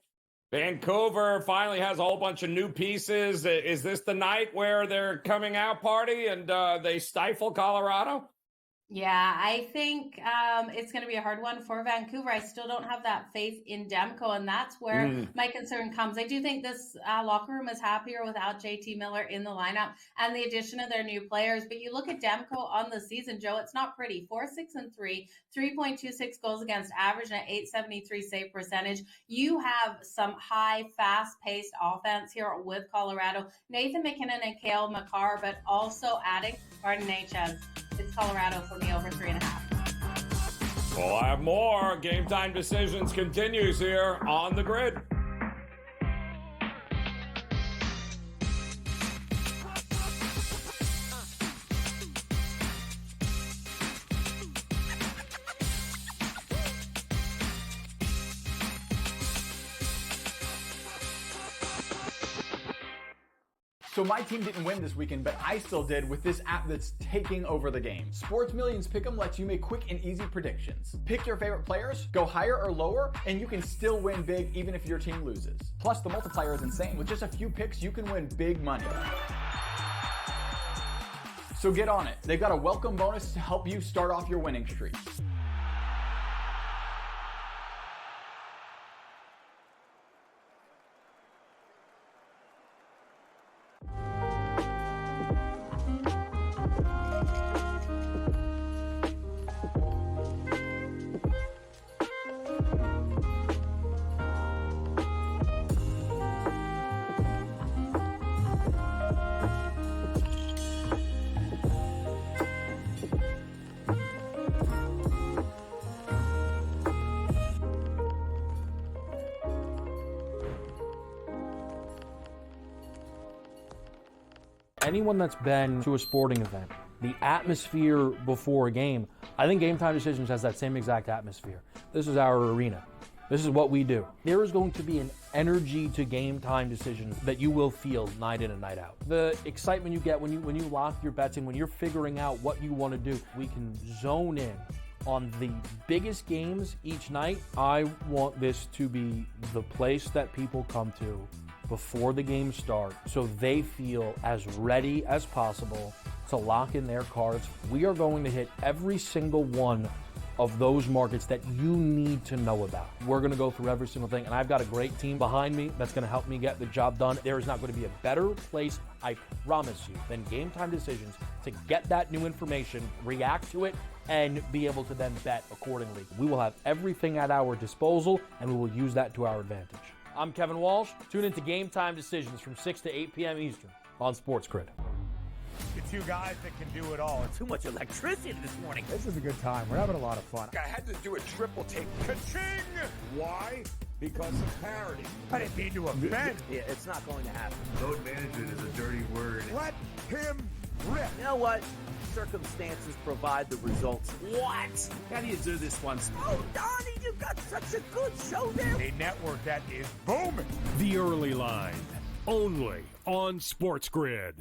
Vancouver finally has a whole bunch of new pieces. Is this the night where they're coming out party and they stifle Colorado? Yeah, I think it's going to be a hard one for Vancouver. I still don't have that faith in Demko, and that's where my concern comes. I do think this locker room is happier without JT Miller in the lineup and the addition of their new players. But you look at Demko on the season, Joe, it's not pretty. 4-6-3, 3.26 goals against average, and an 873 save percentage. You have some high, fast-paced offense here with Colorado. Nathan McKinnon and Cale Makar, but also adding Martin Necas. It's Colorado for me over 3.5. We'll have more. Game Time Decisions continues here on the Grid. So my team didn't win this weekend, but I still did with this app that's taking over the game. Sports Millions Pick'em lets you make quick and easy predictions. Pick your favorite players, go higher or lower, and you can still win big even if your team loses. Plus, the multiplier is insane. With just a few picks, you can win big money. So get on it. They've got a welcome bonus to help you start off your winning streak. Anyone that's been to a sporting event, the atmosphere before a game, I think Game Time Decisions has that same exact atmosphere. This is our arena. This is what we do. There is going to be an energy to Game Time Decisions that you will feel night in and night out. The excitement you get when you lock your bets in, when you're figuring out what you want to do, we can zone in on the biggest games each night. I want this to be the place that people come to before the games start so they feel as ready as possible to lock in their cards. We are going to hit every single one of those markets that you need to know about. We're going to go through every single thing, and I've got a great team behind me that's going to help me get the job done. There is not going to be a better place, I promise you, than Game Time Decisions to get that new information, react to it, and be able to then bet accordingly. We will have everything at our disposal, and we will use that to our advantage. I'm Kevin Walsh. Tune into Game Time Decisions from 6 to 8 p.m. Eastern on SportsGrid. The two guys that can do it all. Too much electricity this morning. This is a good time. We're having a lot of fun. I had to do a triple take. Ka-ching! Why? Because of parity. I didn't mean to offend. Yeah, it's not going to happen. Load management is a dirty word. Let him rip. You know what? Circumstances provide the results. What? How do you do this one? Oh, Donnie, you got such a good show there. A network that is booming. The Early Line, only on SportsGrid.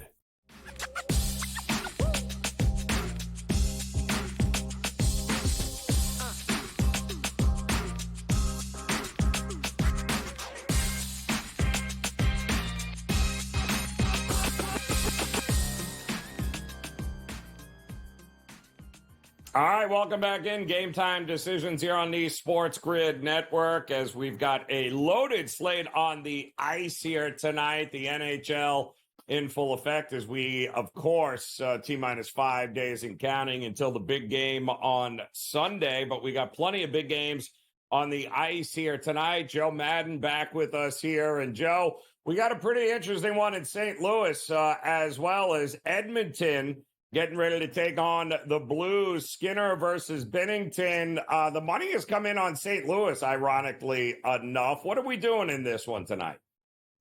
All right, welcome back in. Game Time Decisions here on the SportsGrid Network as we've got a loaded slate on the ice here tonight. The NHL in full effect as we, of course, T-minus 5 days and counting until the big game on Sunday. But we got plenty of big games on the ice here tonight. Joe Madden back with us here. And, Joe, we got a pretty interesting one in St. Louis as well as Edmonton getting ready to take on the Blues. Skinner versus Bennington. The money has come in on St. Louis, ironically enough. What are we doing in this one tonight?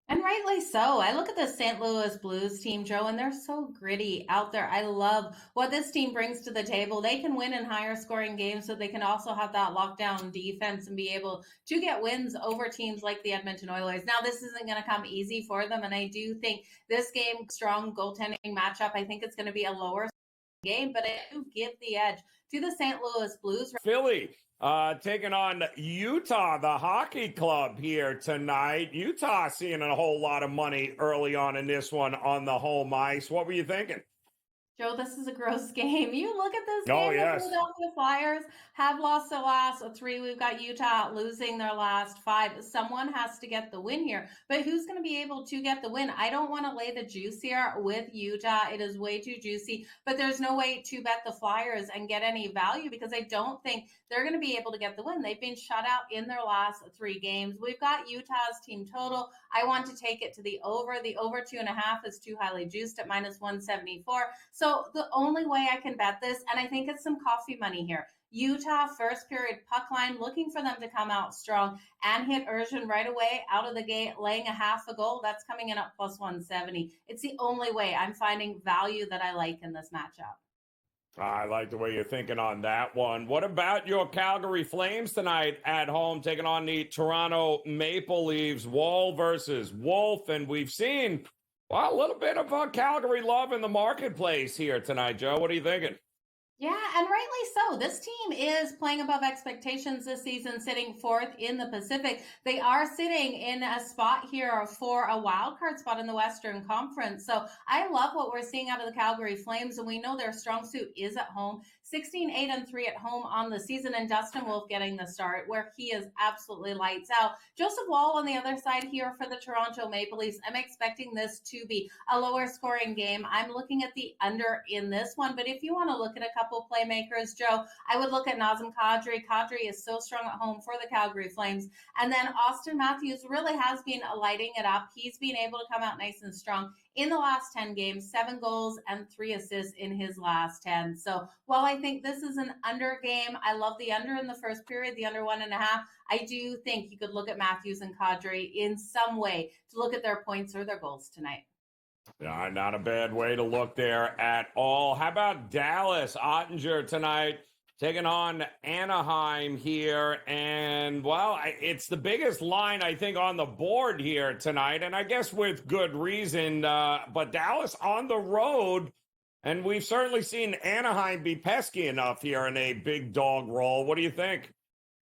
And rightly so. I look at the St. Louis Blues team, Joe, and they're so gritty out there. I love what this team brings to the table. They can win in higher scoring games, so they can also have that lockdown defense and be able to get wins over teams like the Edmonton Oilers. Now, this isn't going to come easy for them, and I do think this game, strong goaltending matchup, I think it's going to be a lower game, but I do give the edge to the St. Louis Blues. Philly taking on Utah, the hockey club here tonight. Utah seeing a whole lot of money early on in this one on the home ice. What were you thinking? Joe, this is a gross game. You look at this game. Oh, yes. The Philadelphia Flyers have lost their last 3. We've got Utah losing their last 5. Someone has to get the win here. But who's going to be able to get the win? I don't want to lay the juice here with Utah. It is way too juicy. But there's no way to bet the Flyers and get any value because I don't think they're going to be able to get the win. They've been shut out in their last 3 games. We've got Utah's team total. I want to take it to the over. The over 2.5 is too highly juiced at minus 174. So the only way I can bet this, and I think it's some coffee money here, Utah first period puck line, looking for them to come out strong and hit Ergen right away out of the gate, laying a half a goal. That's coming in at plus 170. It's the only way I'm finding value that I like in this matchup. I like the way you're thinking on that one. What about your Calgary Flames tonight at home, taking on the Toronto Maple Leafs? Wall versus Wolf, and we've seen a little bit of Calgary love in the marketplace here tonight, Joe. What are you thinking? Yeah, and rightly so. This team is playing above expectations this season, sitting 4th in the Pacific. They are sitting in a spot here for a wild card spot in the Western Conference. So I love what we're seeing out of the Calgary Flames, and we know their strong suit is at home. 16-8-3 at home on the season, and Dustin Wolf getting the start where he is absolutely lights out. Joseph Woll on the other side here for the Toronto Maple Leafs. I'm expecting this to be a lower scoring game. I'm looking at the under in this one, but if you want to look at a couple playmakers, Joe, I would look at Nazem Kadri. Kadri is so strong at home for the Calgary Flames. And then Austin Matthews really has been lighting it up. He's been able to come out nice and strong in the last 10 games, 7 goals and 3 assists in his last 10. So while I think this is an under game, I love the under in the first period, the under 1.5. I do think you could look at Matthews and Kadri in some way to look at their points or their goals tonight. Yeah, not a bad way to look there at all. How about Dallas Ottinger tonight taking on Anaheim here? And, well, it's the biggest line, I think, on the board here tonight, and I guess with good reason. But Dallas on the road, and we've certainly seen Anaheim be pesky enough here in a big dog role. What do you think?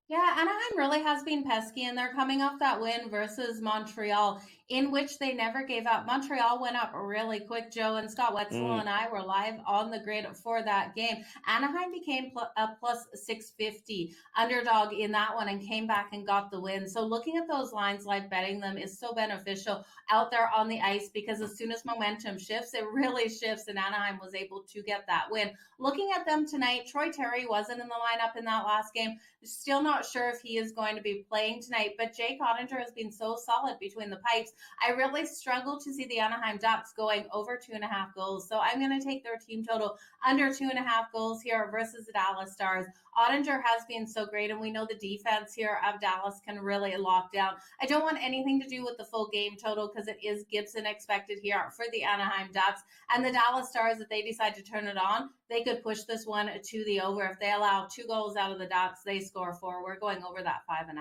Yeah, Anaheim really has been pesky, and they're coming off that win versus Montreal, in which they never gave up. Montreal went up really quick, Joe, and Scott Wetzel and I were live on the grid for that game. Anaheim became a plus 650 underdog in that one and came back and got the win. So looking at those lines, live betting them is so beneficial out there on the ice because as soon as momentum shifts, it really shifts, and Anaheim was able to get that win. Looking at them tonight, Troy Terry wasn't in the lineup in that last game. Still not sure if he is going to be playing tonight, but Jake Ottinger has been so solid between the pipes. I really struggle to see the Anaheim Ducks going over 2.5 goals. So I'm going to take their team total under 2.5 goals here versus the Dallas Stars. Ottinger has been so great, and we know the defense here of Dallas can really lock down. I don't want anything to do with the full game total because it is Gibson expected here for the Anaheim Ducks. And the Dallas Stars, if they decide to turn it on, they could push this one to the over. If they allow 2 goals out of the Ducks, they score 4. We're going over that 5.5.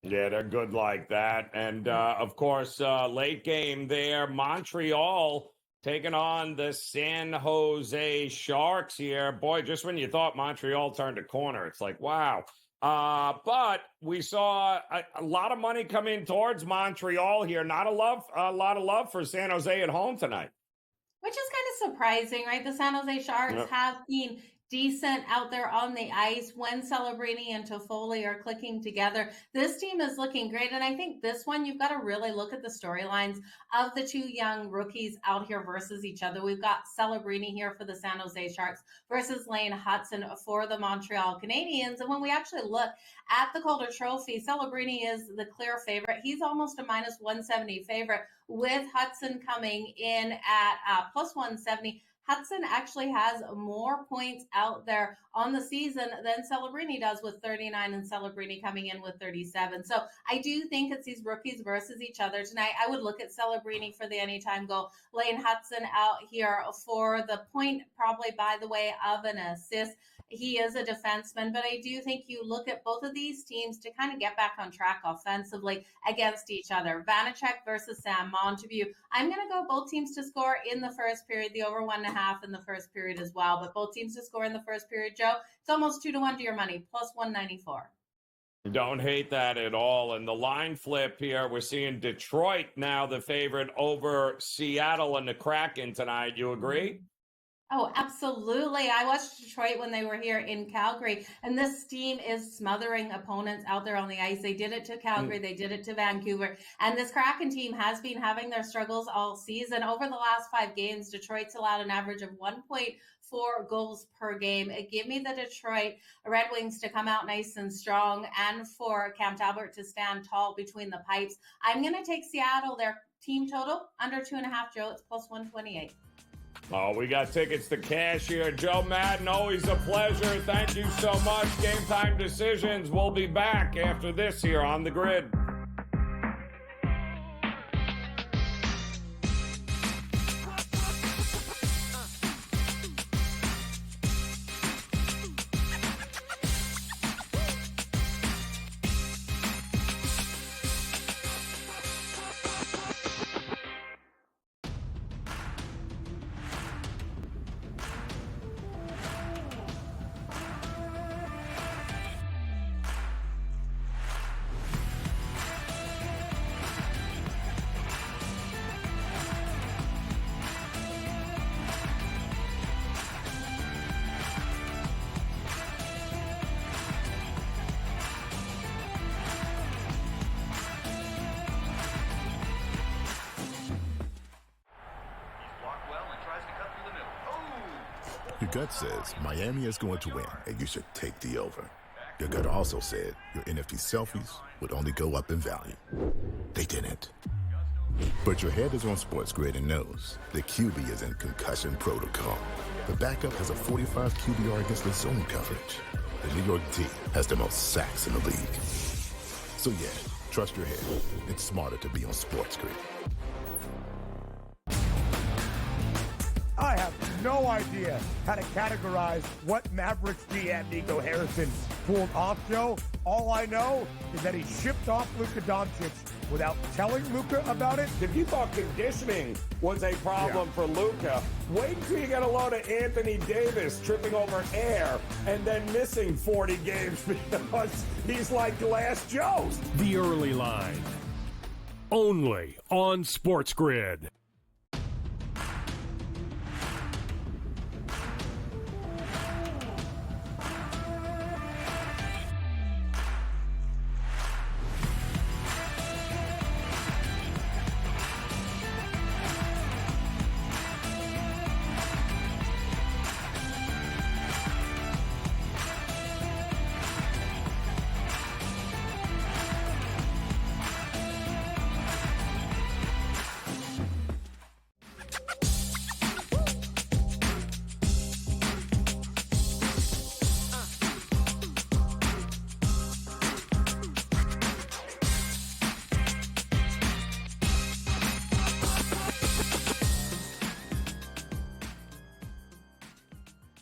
Yeah, they're good like that. And, of course, late game there, Montreal taking on the San Jose Sharks here. Boy, just when you thought Montreal turned a corner, it's like, wow. But we saw a lot of money come in towards Montreal here. Not a lot of love for San Jose at home tonight. Which is kind of surprising, right? The San Jose Sharks have been decent out there on the ice when Celebrini and Toffoli are clicking together. This team is looking great. And I think this one, you've got to really look at the storylines of the two young rookies out here versus each other. We've got Celebrini here for the San Jose Sharks versus Lane Hutson for the Montreal Canadiens. And when we actually look at the Calder Trophy, Celebrini is the clear favorite. He's almost a minus 170 favorite, with Hutson coming in at plus 170. Hudson actually has more points out there on the season than Celebrini does, with 39, and Celebrini coming in with 37. So I do think it's these rookies versus each other tonight. I would look at Celebrini for the anytime goal. Lane Hutson out here for the point, probably by the way of an assist. He is a defenseman, but I do think you look at both of these teams to kind of get back on track offensively against each other. Vanacek versus Sam Montague. I'm going to go both teams to score in the first period, the over 1.5 in the first period as well, but both teams to score in the first period, Joe. It's almost 2-1 to your money, plus 194. Don't hate that at all. And the line flip here, we're seeing Detroit now the favorite over Seattle and the Kraken tonight. You agree? Oh, absolutely. I watched Detroit when they were here in Calgary, and this team is smothering opponents out there on the ice. They did it to Calgary. They did it to Vancouver. And this Kraken team has been having their struggles all season. Over the last 5 games, Detroit's allowed an average of 1.4 goals per game. Give me the Detroit Red Wings to come out nice and strong, and for Cam Talbot to stand tall between the pipes. I'm going to take Seattle, their team total, under 2.5, Joe. It's plus 128. Oh, we got tickets to cash here. Joe Madden, always a pleasure. Thank you so much. Game Time Decisions. We'll be back after this here on the Grid. Your gut says Miami is going to win, and you should take the over. Your gut also said your NFT selfies would only go up in value. They didn't. But your head is on SportsGrid and knows the QB is in concussion protocol. The backup has a 45 QBR against the zone coverage. The New York D has the most sacks in the league. So yeah, trust your head. It's smarter to be on SportsGrid. I have no idea how to categorize what Mavericks GM Nico Harrison pulled off, Joe. All I know is that he shipped off Luka Doncic without telling Luka about it. If you thought conditioning was a problem for Luka, wait until you get a load of Anthony Davis tripping over air and then missing 40 games because he's like Glass Joe. The Early Line. Only on SportsGrid.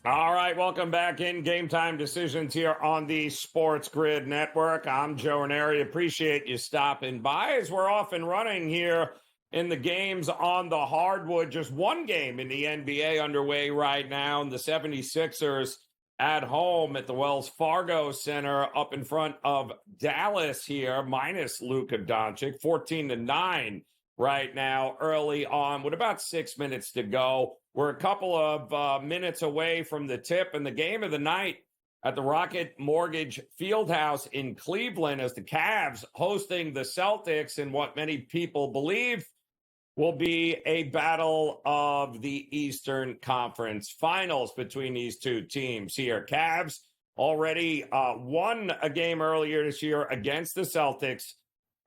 All right, welcome back in Game Time Decisions here on the SportsGrid Network. I'm Joe Raineri. Appreciate you stopping by as we're off and running here in the games on the hardwood. Just one game in the NBA underway right now, and the 76ers at home at the Wells Fargo Center up in front of Dallas here, minus Luka Doncic, 14-9 right now early on with about 6 minutes to go. We're a couple of minutes away from the tip, and the game of the night at the Rocket Mortgage Fieldhouse in Cleveland as the Cavs hosting the Celtics in what many people believe will be a battle of the Eastern Conference Finals between these two teams here. Cavs already won a game earlier this year against the Celtics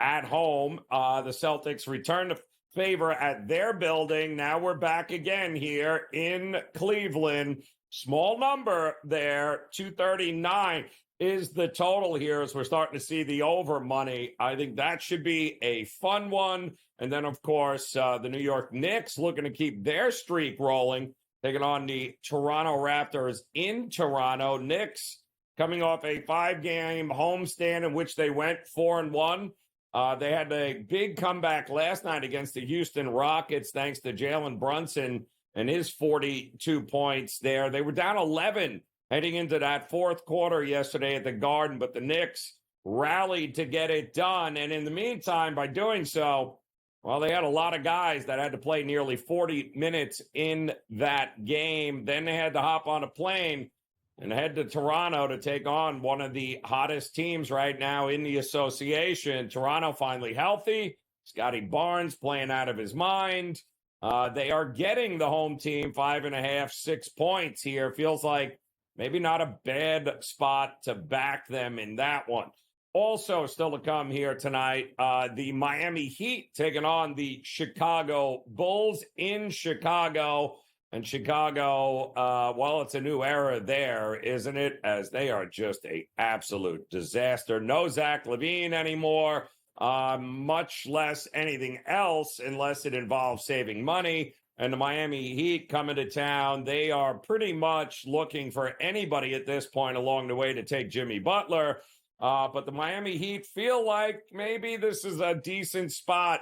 at home. The Celtics returned the favor at their building. Now we're back again here in Cleveland. Small number there, 239 is the total here as we're starting to see the over money. I think that should be a fun one. And then, of course, the New York Knicks looking to keep their streak rolling, taking on the Toronto Raptors in Toronto. Knicks coming off a 5-game homestand in which they went 4-1. They had a big comeback last night against the Houston Rockets, thanks to Jalen Brunson and his 42 points there. They were down 11 heading into that fourth quarter yesterday at the Garden, but the Knicks rallied to get it done. And in the meantime, by doing so, well, they had a lot of guys that had to play nearly 40 minutes in that game. Then they had to hop on a plane and head to Toronto to take on one of the hottest teams right now in the association. Toronto finally healthy. Scotty Barnes playing out of his mind. They are getting the home team 5.5, 6 points here. Feels like maybe not a bad spot to back them in that one. Also still to come here tonight, the Miami Heat taking on the Chicago Bulls in Chicago. And Chicago, well, it's a new era there, isn't it? As they are just an absolute disaster. No Zach LaVine anymore. Much less anything else unless it involves saving money. And the Miami Heat coming to town, they are pretty much looking for anybody at this point along the way to take Jimmy Butler. But the Miami Heat feel like maybe this is a decent spot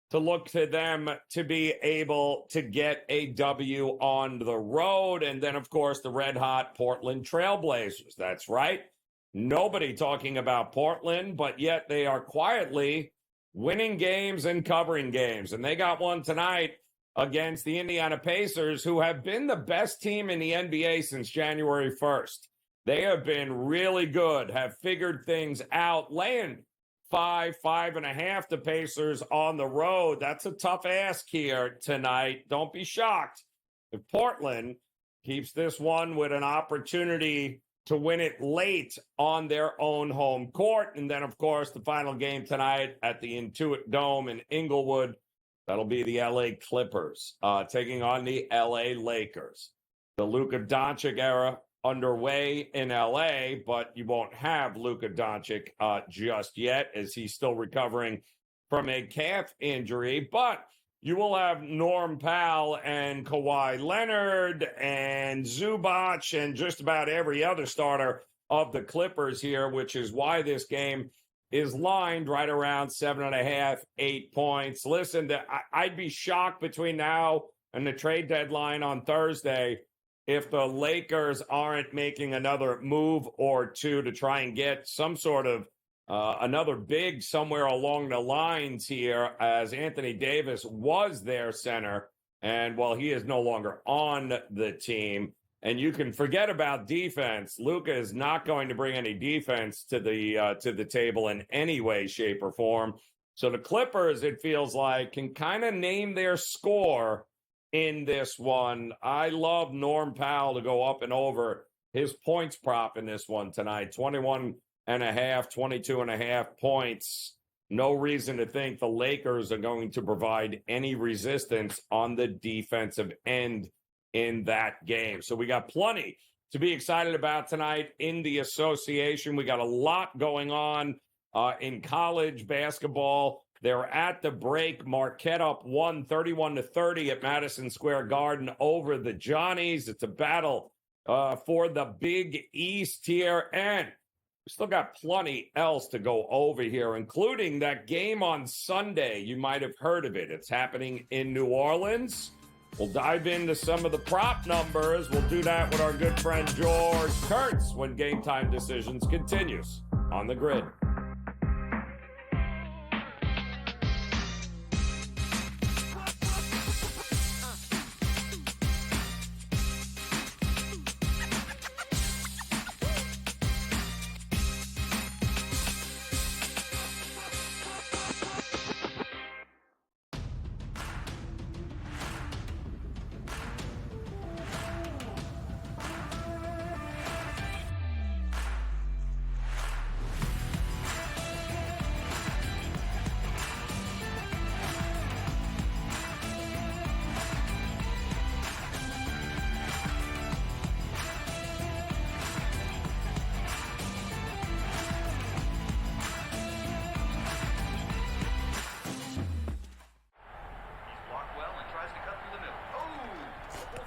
to look to them to be able to get a W on the road. And then, of course, the red-hot Portland Trailblazers. That's right. Nobody talking about Portland, but yet they are quietly winning games and covering games. And they got one tonight against the Indiana Pacers, who have been the best team in the NBA since January 1st. They have been really good, have figured things out, laying 5.5 to Pacers on the road. That's a tough ask here tonight. Don't be shocked if Portland keeps this one with an opportunity to win it late on their own home court. And then, of course, the final game tonight at the Intuit Dome in Inglewood. That'll be the LA Clippers taking on the LA Lakers. The Luka Doncic era underway in LA, but you won't have Luka Doncic just yet as he's still recovering from a calf injury. But you will have Norm Powell and Kawhi Leonard and Zubac and just about every other starter of the Clippers here, which is why this game is lined right around 7.5, 8 points. Listen, I'd be shocked between now and the trade deadline on Thursday if the Lakers aren't making another move or two to try and get some sort of another big somewhere along the lines here, as Anthony Davis was their center. And while he is no longer on the team, and you can forget about defense, Luka is not going to bring any defense to the table in any way, shape, or form. So the Clippers, it feels like, can kind of name their score in this one. I love Norm Powell to go up and over his points prop in this one tonight. 21.5, 22.5 points. No reason to think the Lakers are going to provide any resistance on the defensive end in that game. So we got plenty to be excited about tonight in the association. We got a lot going on in college basketball. They're at the break. Marquette up 31-30 at Madison Square Garden over the Johnnies. It's a battle for the Big East here. And we still got plenty else to go over here, including that game on Sunday. You might have heard of it. It's happening in New Orleans. We'll dive into some of the prop numbers. We'll do that with our good friend George Kurtz when Game Time Decisions continues on the Grid.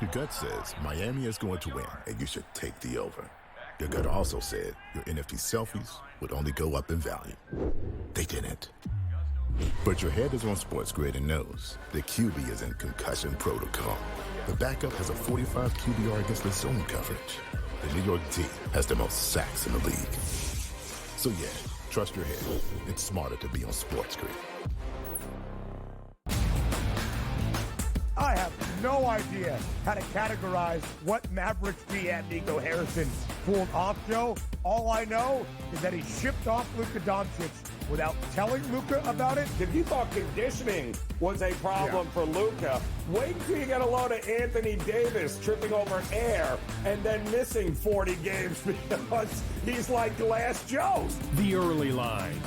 Your gut says Miami is going to win, and you should take the over. Your gut also said your NFT selfies would only go up in value. They didn't. But your head is on SportsGrid and knows the QB is in concussion protocol. The backup has a 45 QBR against the zone coverage. The New York D has the most sacks in the league. So yeah, trust your head. It's smarter to be on SportsGrid. I have no idea how to categorize what Mavericks GM Nico Harrison pulled off, Joe. All I know is that he shipped off Luka Doncic without telling Luka about it. If you thought conditioning was a problem for Luka, wait until you get a load of Anthony Davis tripping over air and then missing 40 games because he's like Glass Joe. The Early Line.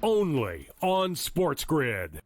Only on SportsGrid.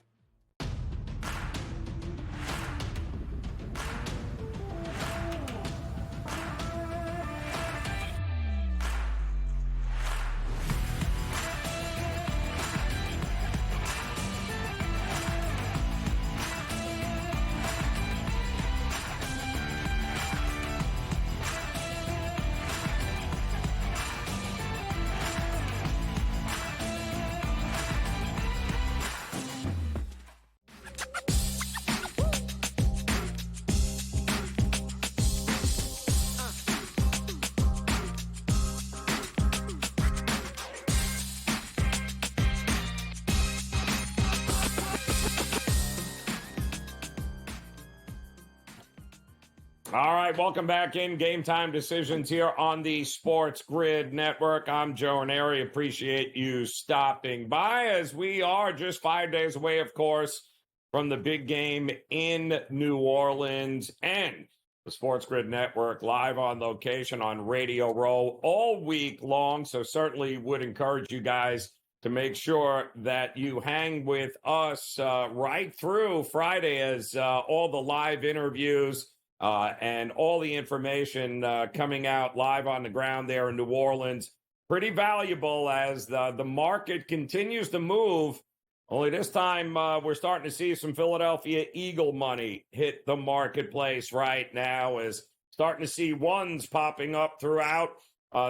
All right, welcome back in Game Time Decisions here on the Sports Grid Network. I'm Joe Raineri. Appreciate you stopping by as we are just 5 days away, of course, from the big game in New Orleans and the Sports Grid Network live on location on Radio Row all week long. So certainly would encourage you guys to make sure that you hang with us right through Friday as all the live interviews and all the information coming out live on the ground there in New Orleans. Pretty valuable as the market continues to move. Only this time we're starting to see some Philadelphia Eagle money hit the marketplace right now, as starting to see ones popping up throughout.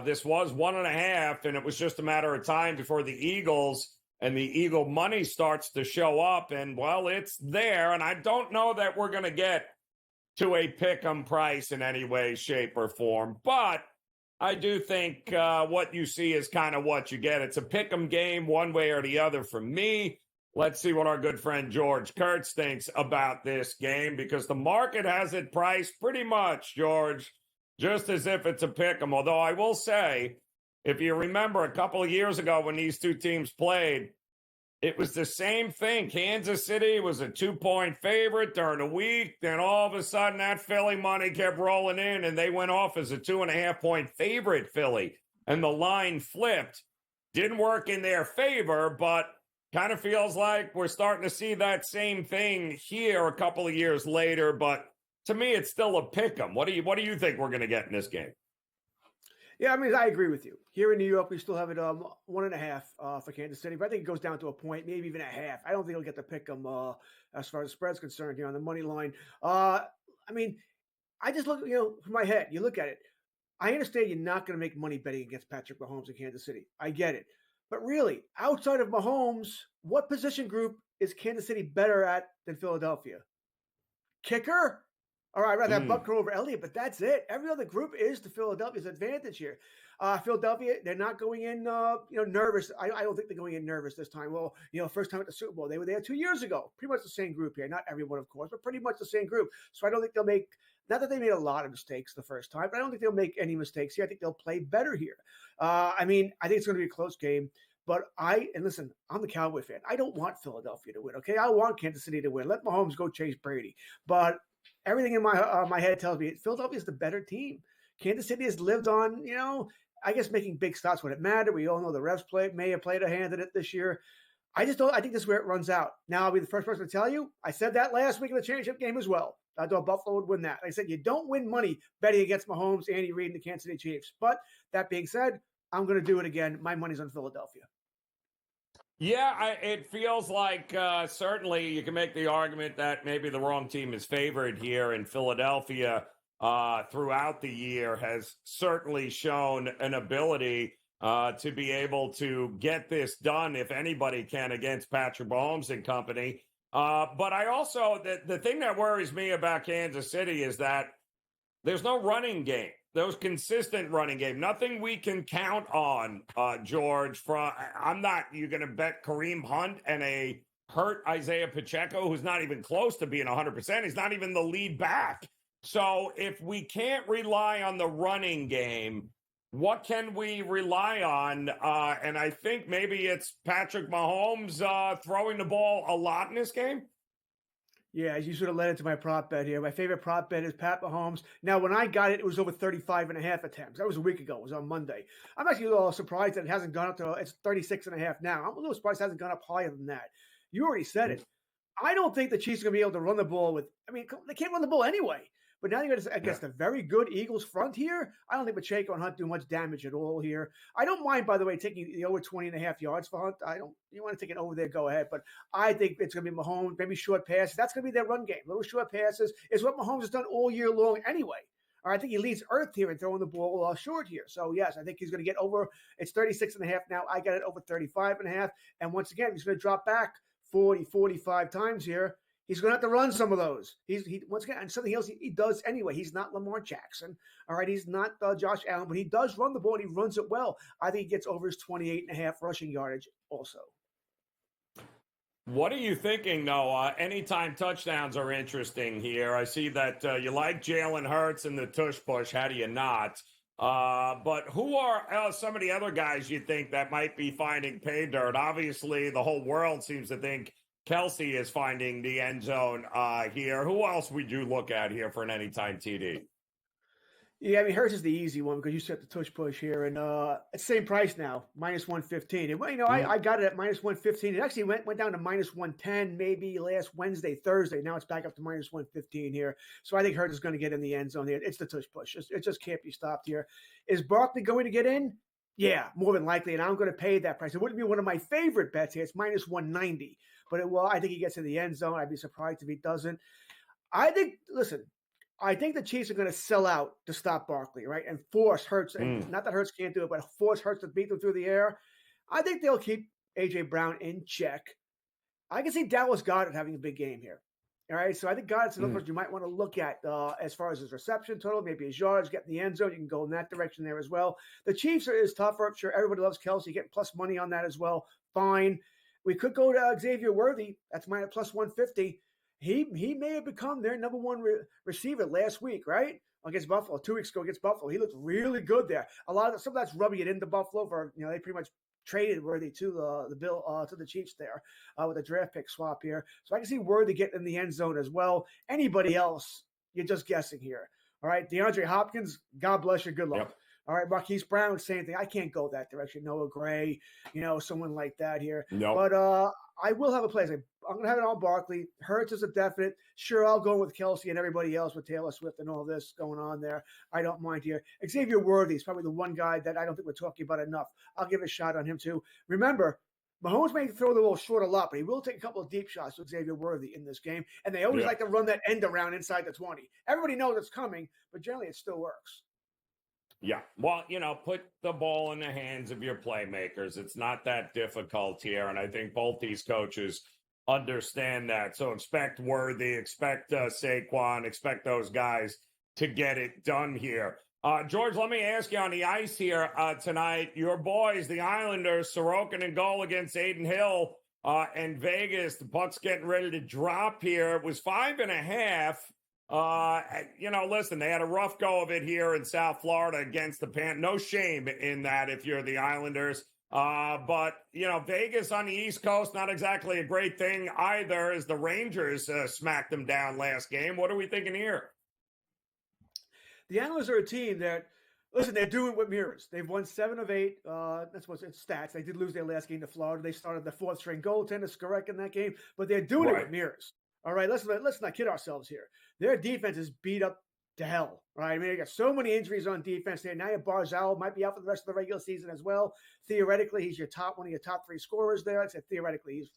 This was 1.5, and it was just a matter of time before the Eagles and the Eagle money starts to show up. And, well, it's there. And I don't know that we're going to get to a pick-em price in any way, shape, or form. But I do think what you see is kind of what you get. It's a pick-em game one way or the other for me. Let's see what our good friend George Kurtz thinks about this game, because the market has it priced pretty much, George, just as if it's a pick-em. Although I will say, if you remember a couple of years ago when these two teams played, it was the same thing. Kansas City was a 2-point favorite during the week. Then all of a sudden that Philly money kept rolling in and they went off as a 2.5-point favorite, Philly. And the line flipped. Didn't work in their favor, but kind of feels like we're starting to see that same thing here a couple of years later. But to me, it's still a pick 'em. What do you think we're going to get in this game? Yeah, I mean, I agree with you. Here in New York, we still have it 1.5 for Kansas City, but I think it goes down to a point, maybe even a half. I don't think it'll get to pick them as far as the spread's concerned here on the money line. I mean, I just look, from my head, you look at it. I understand you're not going to make money betting against Patrick Mahomes in Kansas City. I get it. But really, outside of Mahomes, what position group is Kansas City better at than Philadelphia? Kicker? All right, I'd rather have Butker over Elliott, but that's it. Every other group is to Philadelphia's advantage here. Philadelphia, they're not going in, nervous. I don't think they're going in nervous this time. Well, first time at the Super Bowl, they were there 2 years ago. Pretty much the same group here. Not everyone, of course, but pretty much the same group. So I don't think they'll make, not that they made a lot of mistakes the first time, but I don't think they'll make any mistakes here. I think they'll play better here. I think it's going to be a close game. But listen, I'm the Cowboy fan. I don't want Philadelphia to win, okay? I want Kansas City to win. Let Mahomes go chase Brady. But everything in my head tells me Philadelphia is the better team. Kansas City has lived on, I guess making big stops when it mattered. We all know the refs may have played a hand in it this year. I think this is where it runs out. Now I'll be the first person to tell you, I said that last week in the championship game as well. I thought Buffalo would win that. I said, you don't win money betting against Mahomes, Andy Reid, and the Kansas City Chiefs. But that being said, I'm going to do it again. My money's on Philadelphia. Yeah, it feels like certainly you can make the argument that maybe the wrong team is favored here, in Philadelphia throughout the year has certainly shown an ability to be able to get this done, if anybody can, against Patrick Mahomes and company. But I also, the thing that worries me about Kansas City is that there's no running game. There's consistent running game. Nothing we can count on, George. You're going to bet Kareem Hunt and a hurt Isaiah Pacheco, who's not even close to being 100%. He's not even the lead back. So if we can't rely on the running game, what can we rely on? And I think maybe it's Patrick Mahomes throwing the ball a lot in this game. Yeah, you sort of led into my prop bet here. My favorite prop bet is Pat Mahomes. Now, when I got it, it was over 35.5 attempts. That was a week ago. It was on Monday. I'm actually a little surprised that it hasn't gone up to, it's 36.5 now. I'm a little surprised it hasn't gone up higher than that. You already said it. I don't think the Chiefs are going to be able to run the ball they can't run the ball anyway. But now you're against a very good Eagles front here. I don't think Pacheco and Hunt do much damage at all here. I don't mind, by the way, taking the over 20.5 yards for Hunt. You want to take it over there, go ahead. But I think it's going to be Mahomes, maybe short passes. That's going to be their run game. Little short passes is what Mahomes has done all year long anyway. I think he leads Earth here in throwing the ball short here. So, yes, I think he's going to get over. It's 36.5 now. I got it over 35.5. And once again, he's going to drop back 40, 45 times here. He's going to have to run some of those. He once again, and something else he does anyway. He's not Lamar Jackson. All right. He's not Josh Allen, but he does run the ball and he runs it well. I think he gets over his 28.5 rushing yardage also. What are you thinking, though? Anytime touchdowns are interesting here. I see that you like Jalen Hurts and the tush push. How do you not? But who are some of the other guys you think that might be finding pay dirt? Obviously, the whole world seems to think Kelsey is finding the end zone here. Who else would you look at here for an anytime TD? Yeah, Hurts is the easy one because you set the tush push here, and it's the same price now, minus 115. And I got it at minus 115. It actually went down to minus 110 maybe last Wednesday, Thursday. Now it's back up to minus 115 here. So I think Hurts is going to get in the end zone here. It's the tush push. It just can't be stopped here. Is Barkley going to get in? Yeah, more than likely, and I'm going to pay that price. It wouldn't be one of my favorite bets here. It's minus 190. But I think he gets in the end zone. I'd be surprised if he doesn't. I think the Chiefs are going to sell out to stop Barkley, right? And force Hurts, and not that Hurts can't do it, but force Hurts to beat them through the air. I think they'll keep A.J. Brown in check. I can see Dallas Goedert having a big game here. All right, so I think Goedert's another person you might want to look at as far as his reception total, maybe his yards, getting the end zone. You can go in that direction there as well. The Chiefs is tougher. I'm sure everybody loves Kelsey. Getting plus money on that as well. Fine. We could go to Xavier Worthy. That's minus plus 150. He may have become their number one receiver last week, right? Against Buffalo, 2 weeks ago against Buffalo. He looked really good there. Some of that's rubbing it into Buffalo for, they pretty much traded Worthy to the Chiefs there with a draft pick swap here. So I can see Worthy getting in the end zone as well. Anybody else, you're just guessing here. All right, DeAndre Hopkins, God bless you, good luck. Yep. All right, Marquise Brown, same thing. I can't go that direction. Noah Gray, someone like that here. No. But I will have a place. I'm going to have it on Barkley. Hurts is a definite. Sure, I'll go with Kelsey and everybody else with Taylor Swift and all this going on there. I don't mind here. Xavier Worthy is probably the one guy that I don't think we're talking about enough. I'll give a shot on him too. Remember, Mahomes may throw the ball short a lot, but he will take a couple of deep shots with Xavier Worthy in this game. And they always like to run that end around inside the 20. Everybody knows it's coming, but generally it still works. Yeah. Well, put the ball in the hands of your playmakers. It's not that difficult here. And I think both these coaches understand that. So expect Worthy, expect Saquon, expect those guys to get it done here. George, let me ask you on the ice here tonight. Your boys, the Islanders, Sorokin and goal against Aiden Hill and Vegas. The puck's getting ready to drop here. It was 5.5. Listen, they had a rough go of it here in South Florida against the Panthers. No shame in that if you're the Islanders. But Vegas on the East Coast, not exactly a great thing either, as the Rangers smacked them down last game. What are we thinking here? The Islanders are a team that, listen, they're doing what mirrors. They've won 7 of 8. That's what's it's stats. They did lose their last game to Florida. They started the 4th-string goaltender, Skorek, in that game, but they're doing it with mirrors. All right, let's not kid ourselves here. Their defense is beat up to hell, right? I mean, you got so many injuries on defense there. Now your Barzal might be out for the rest of the regular season as well. Theoretically, he's one of your top 3 scorers there. I said theoretically,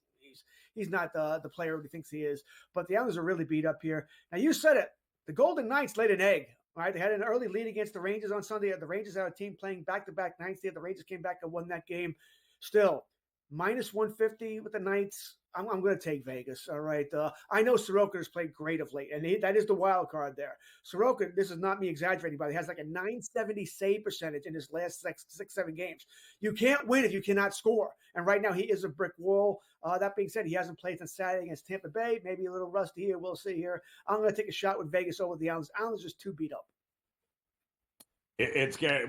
he's not the player he thinks he is. But the Islanders are really beat up here. Now you said it. The Golden Knights laid an egg. Right, they had an early lead against the Rangers on Sunday. The Rangers had a team playing back-to-back nights there. The Rangers came back and won that game. Still, minus 150 with the Knights. I'm going to take Vegas. All right. I know Sorokin has played great of late, and that is the wild card there. Sorokin, this is not me exaggerating, but he has like a 970 save percentage in his last 7 games. You can't win if you cannot score. And right now he is a brick wall. That being said, he hasn't played since Saturday against Tampa Bay. Maybe a little rusty here. We'll see here. I'm going to take a shot with Vegas over the Islanders. Islanders just too beat up.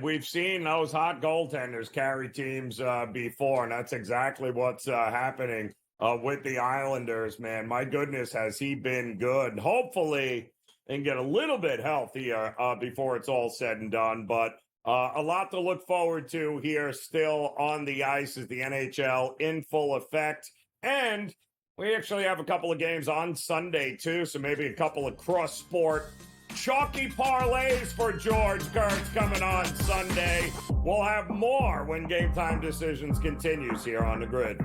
We've seen those hot goaltenders carry teams before, and that's exactly what's happening with the Islanders, man. My goodness, has he been good. Hopefully, and get a little bit healthier before it's all said and done. But a lot to look forward to here still on the ice as the NHL in full effect. And we actually have a couple of games on Sunday, too, so maybe a couple of cross-sport chalky parlays for George Kurtz coming on Sunday. We'll have more when Game Time Decisions continues here on the Grid.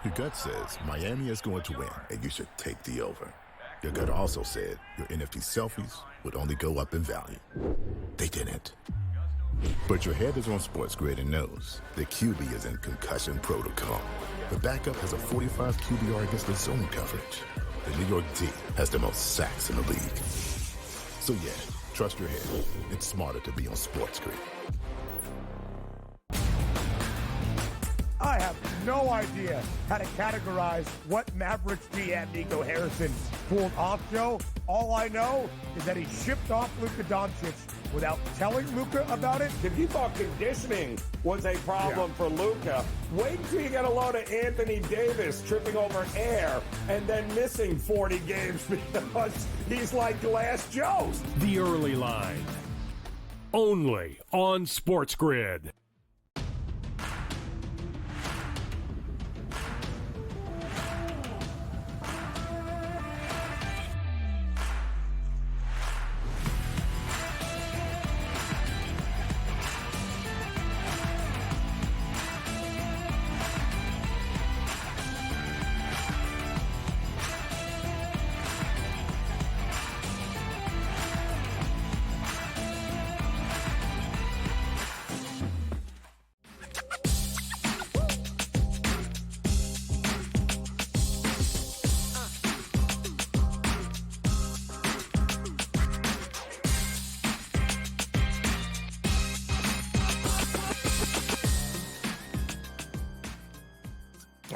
Your gut says Miami is going to win, and you should take the over. Your gut also said your NFT selfies would only go up in value. They didn't. But your head is on SportsGrid and knows the QB is in concussion protocol. The backup has a 45 QBR against the zone coverage. The New York D has the most sacks in the league. So yeah, trust your head. It's smarter to be on SportsGrid. I have no idea how to categorize what Mavericks GM Nico Harrison pulled off, Joe. All I know is that he shipped off Luka Doncic without telling Luka about it. If you thought conditioning was a problem for Luka, wait until you get a load of Anthony Davis tripping over air and then missing 40 games because he's like Glass Joe's. The Early Line. Only on SportsGrid.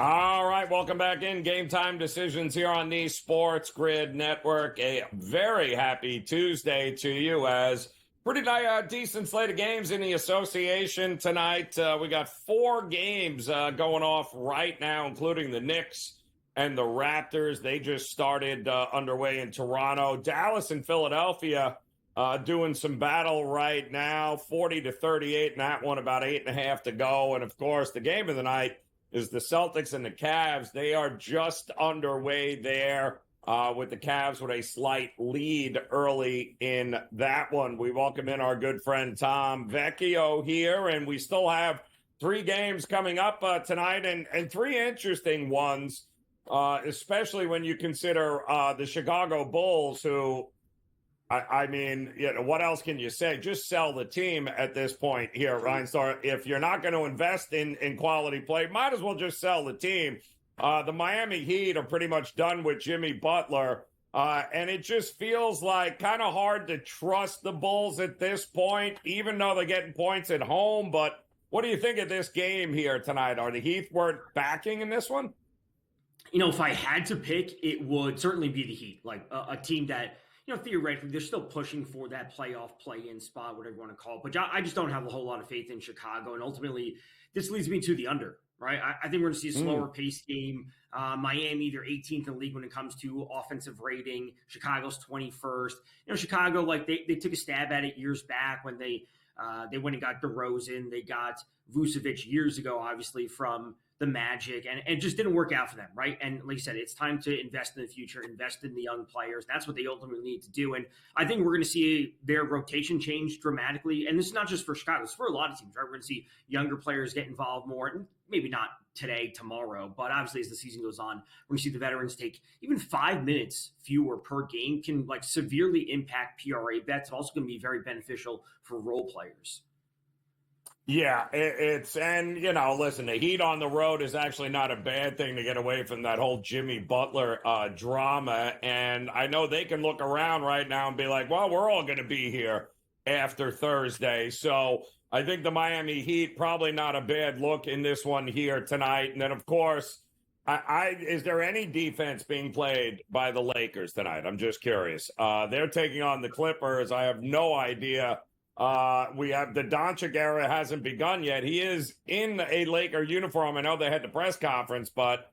All right, welcome back in. Game Time Decisions here on the Sports Grid Network. A very happy Tuesday to you as pretty decent slate of games in the association tonight. We got 4 games going off right now, including the Knicks and the Raptors. They just started underway in Toronto. Dallas and Philadelphia doing some battle right now, 40-38 in that one, about 8.5 to go. And, of course, the game of the night is the Celtics and the Cavs. They are just underway there with the Cavs with a slight lead early in that one. We welcome in our good friend Tom Vecchio here, and we still have 3 games coming up tonight and 3 interesting ones, especially when you consider the Chicago Bulls, who, I mean, you know, what else can you say? Just sell the team at this point here, Reinstar. If you're not going to invest in quality play, might as well just sell the team. The Miami Heat are pretty much done with Jimmy Butler. And it just feels like kind of hard to trust the Bulls at this point, even though they're getting points at home. But what do you think of this game here tonight? Are the Heat worth backing in this one? If I had to pick, it would certainly be the Heat, like a team that, theoretically, they're still pushing for that playoff play-in spot, whatever you want to call it. But I just don't have a whole lot of faith in Chicago. And ultimately, this leads me to the under, right? I think we're going to see a slower paced game. Miami, they're 18th in the league when it comes to offensive rating. Chicago's 21st. Chicago, like they took a stab at it years back when they went and got DeRozan. They got Vucevic years ago, obviously, from the Magic, and it just didn't work out for them, right? And like you said, it's time to invest in the future, invest in the young players. That's what they ultimately need to do. And I think we're going to see their rotation change dramatically. And this is not just for Chicago, it's for a lot of teams, right? We're going to see younger players get involved more, and maybe not today, tomorrow, but obviously as the season goes on, we're going to see the veterans take even 5 minutes fewer per game can like severely impact PRA bets. It's also going to be very beneficial for role players. Yeah, listen, the Heat on the road is actually not a bad thing to get away from that whole Jimmy Butler drama. And I know they can look around right now and be like, well, we're all going to be here after Thursday. So I think the Miami Heat, probably not a bad look in this one here tonight. And then, of course, is there any defense being played by the Lakers tonight? I'm just curious. They're taking on the Clippers. I have no idea. We have the Doncic era hasn't begun yet. He is in a Laker uniform. I know they had the press conference, but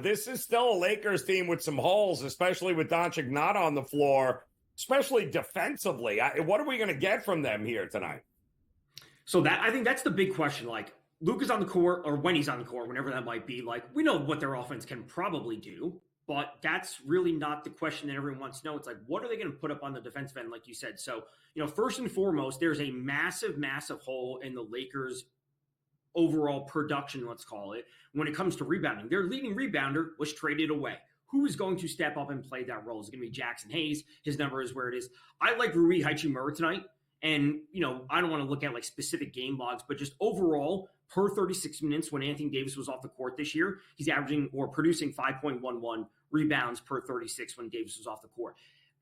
this is still a Lakers team with some holes, especially with Doncic not on the floor, especially defensively. What are we going to get from them here tonight? So I think that's the big question. Like Luke is on the court, or when he's on the court, whenever that might be, like we know what their offense can probably do. But that's really not the question that everyone wants to know. It's like, what are they going to put up on the defensive end, like you said? So, first and foremost, there's a massive, massive hole in the Lakers' overall production, let's call it, when it comes to rebounding. Their leading rebounder was traded away. Who is going to step up and play that role? Is it going to be Jackson Hayes? His number is where it is. I like Rui Hachimura tonight. And, I don't want to look at like specific game logs, but just overall, per 36 minutes when Anthony Davis was off the court this year, he's averaging or producing 5.11 rebounds per 36 when Davis was off the court.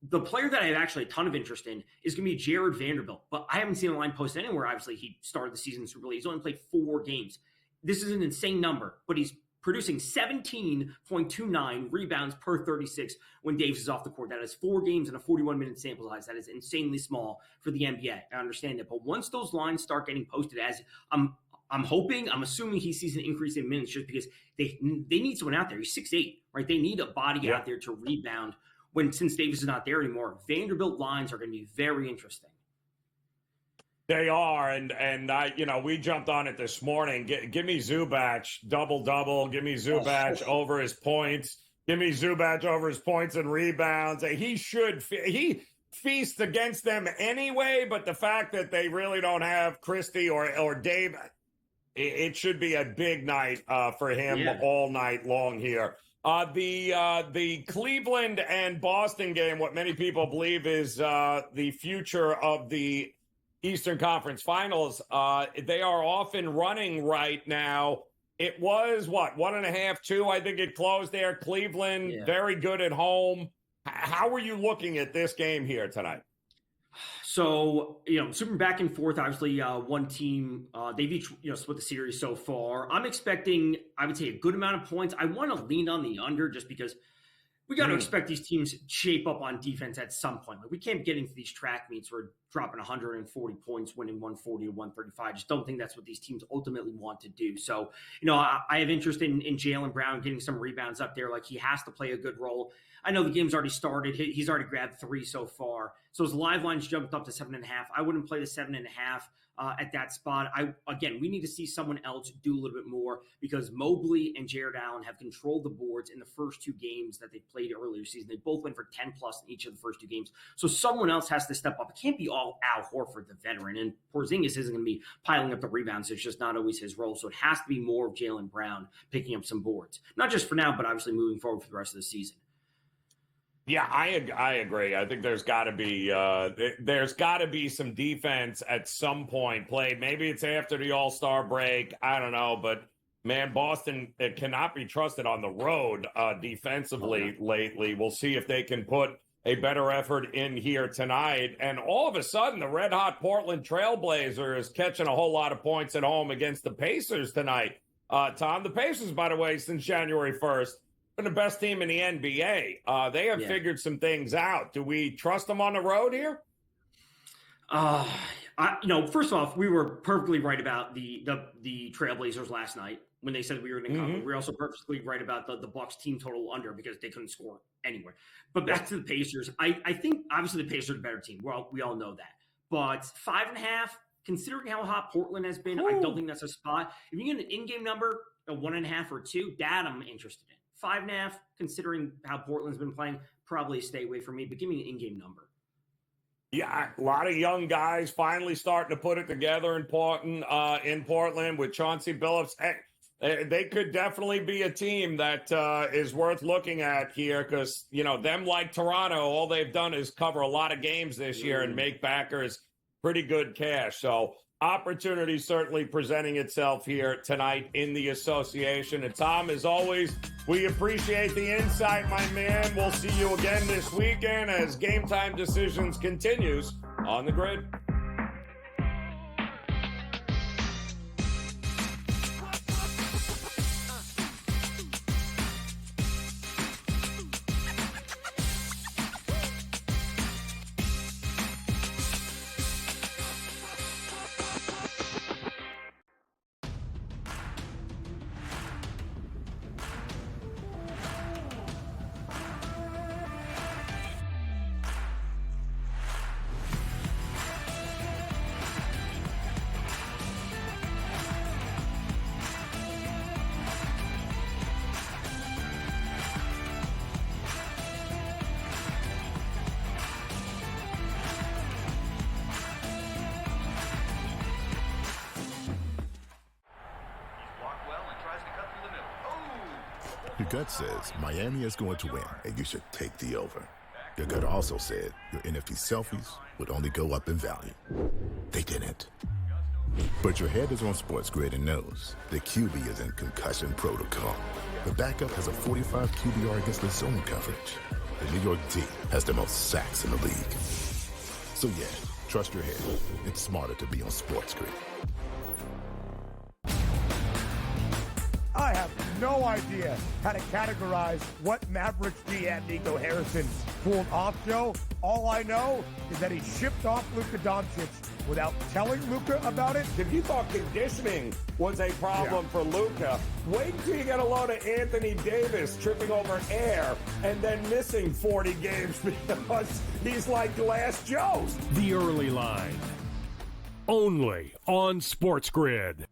The player that I have actually a ton of interest in is going to be Jared Vanderbilt, but I haven't seen a line posted anywhere. Obviously, he started the season Super League. He's only played 4 games. This is an insane number, but he's producing 17.29 rebounds per 36 when Davis is off the court. That is 4 games and a 41-minute sample size. That is insanely small for the NBA. I understand that. But once those lines start getting posted, as I'm assuming he sees an increase in minutes just because they need someone out there. He's 6'8", right? They need a body out there to rebound since Davis is not there anymore. Vanderbilt lines are going to be very interesting. They are, and we jumped on it this morning. Give me Zubac double. Give me Zubac over his points. Give me Zubac over his points and rebounds. He feasts against them anyway, but the fact that they really don't have Christie or Dave, it should be a big night for him all night long here. The Cleveland and Boston game, what many people believe is the future of the Eastern Conference Finals, they are off and running right now. It was, 1.5, 2, I think it closed there. Cleveland, very good at home. How are you looking at this game here tonight? So, super back and forth. Obviously, one team, they've each, split the series so far. I'm expecting, I would say, a good amount of points. I want to lean on the under just because we got to expect these teams to shape up on defense at some point. Like, we can't get into these track meets where dropping 140 points, winning 140 to 135. I just don't think that's what these teams ultimately want to do. So, I have interest in Jaylen Brown getting some rebounds up there. Like, he has to play a good role. I know the game's already started. He's already grabbed 3 so far. So his live line's jumped up to 7.5. I wouldn't play the 7.5 at that spot. We need to see someone else do a little bit more because Mobley and Jared Allen have controlled the boards in the first 2 games that they played earlier this season. They both went for 10 plus in each of the first 2 games. So someone else has to step up. It can't be all Al Horford, the veteran. And Porzingis isn't going to be piling up the rebounds. It's just not always his role. So it has to be more of Jaylen Brown picking up some boards. Not just for now, but obviously moving forward for the rest of the season. Yeah, I agree. I think there's got to be some defense at some point played. Maybe it's after the All-Star break. I don't know, but Man, Boston cannot be trusted on the road defensively lately. We'll see if they can put a better effort in here tonight. And all of a sudden, the red-hot Portland Trailblazers catching a whole lot of points at home against the Pacers tonight. Tom, the Pacers, by the way, since January 1st, been the best team in the NBA. They have figured some things out. Do we trust them on the road here? First off, we were perfectly right about the Trailblazers last night when they said we were going to cover. We were also perfectly right about the Bucks team total under because they couldn't score anywhere. But back to the Pacers, I think obviously the Pacers are a better team. We all know that. But 5.5, considering how hot Portland has been, I don't think that's a spot. If you get an in-game number, a 1.5 or 2, that I'm interested in. 5.5, considering how Portland's been playing, probably a stay away from me. But give me an in-game number. Yeah, a lot of young guys finally starting to put it together in Portland with Chauncey Billups. They could definitely be a team that is worth looking at here because, them like Toronto, all they've done is cover a lot of games this year and make backers pretty good cash. So opportunity certainly presenting itself here tonight in the association. And Tom, as always, we appreciate the insight, my man. We'll see you again this weekend as Game Time Decisions continues on the grid. Your gut says Miami is going to win, and you should take the over. Your gut also said your NFT selfies would only go up in value. They didn't. But your head is on SportsGrid and knows the QB is in concussion protocol. The backup has a 45 QBR against the zone coverage. The New York D has the most sacks in the league. So yeah, trust your head. It's smarter to be on SportsGrid. I have no idea how to categorize what Mavericks GM Nico Harrison pulled off, Joe. All I know is that he shipped off Luka Doncic without telling Luka about it. If you thought conditioning was a problem for Luka, wait until you get a load of Anthony Davis tripping over air and then missing 40 games because he's like Glass Joe's. The Early Line. Only on SportsGrid.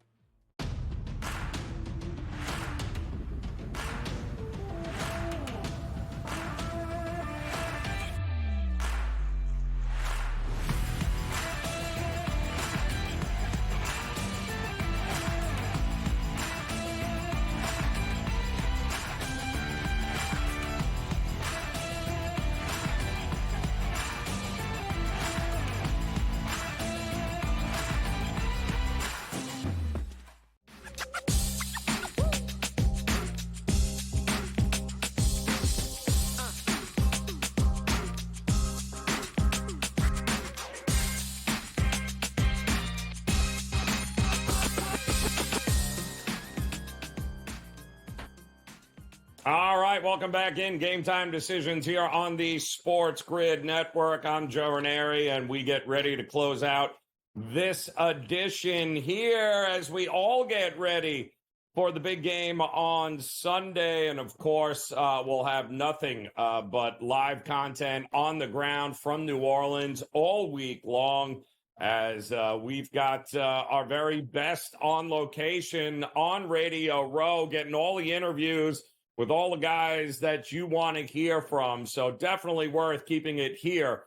All right, welcome back in Game Time Decisions here on the SportsGrid Network. I'm Joe Raineri, and we get ready to close out this edition here as we all get ready for the big game on Sunday. And, of course, we'll have nothing but live content on the ground from New Orleans all week long as we've got our very best on location on Radio Row, getting all the interviews with all the guys that you want to hear from. So definitely worth keeping it here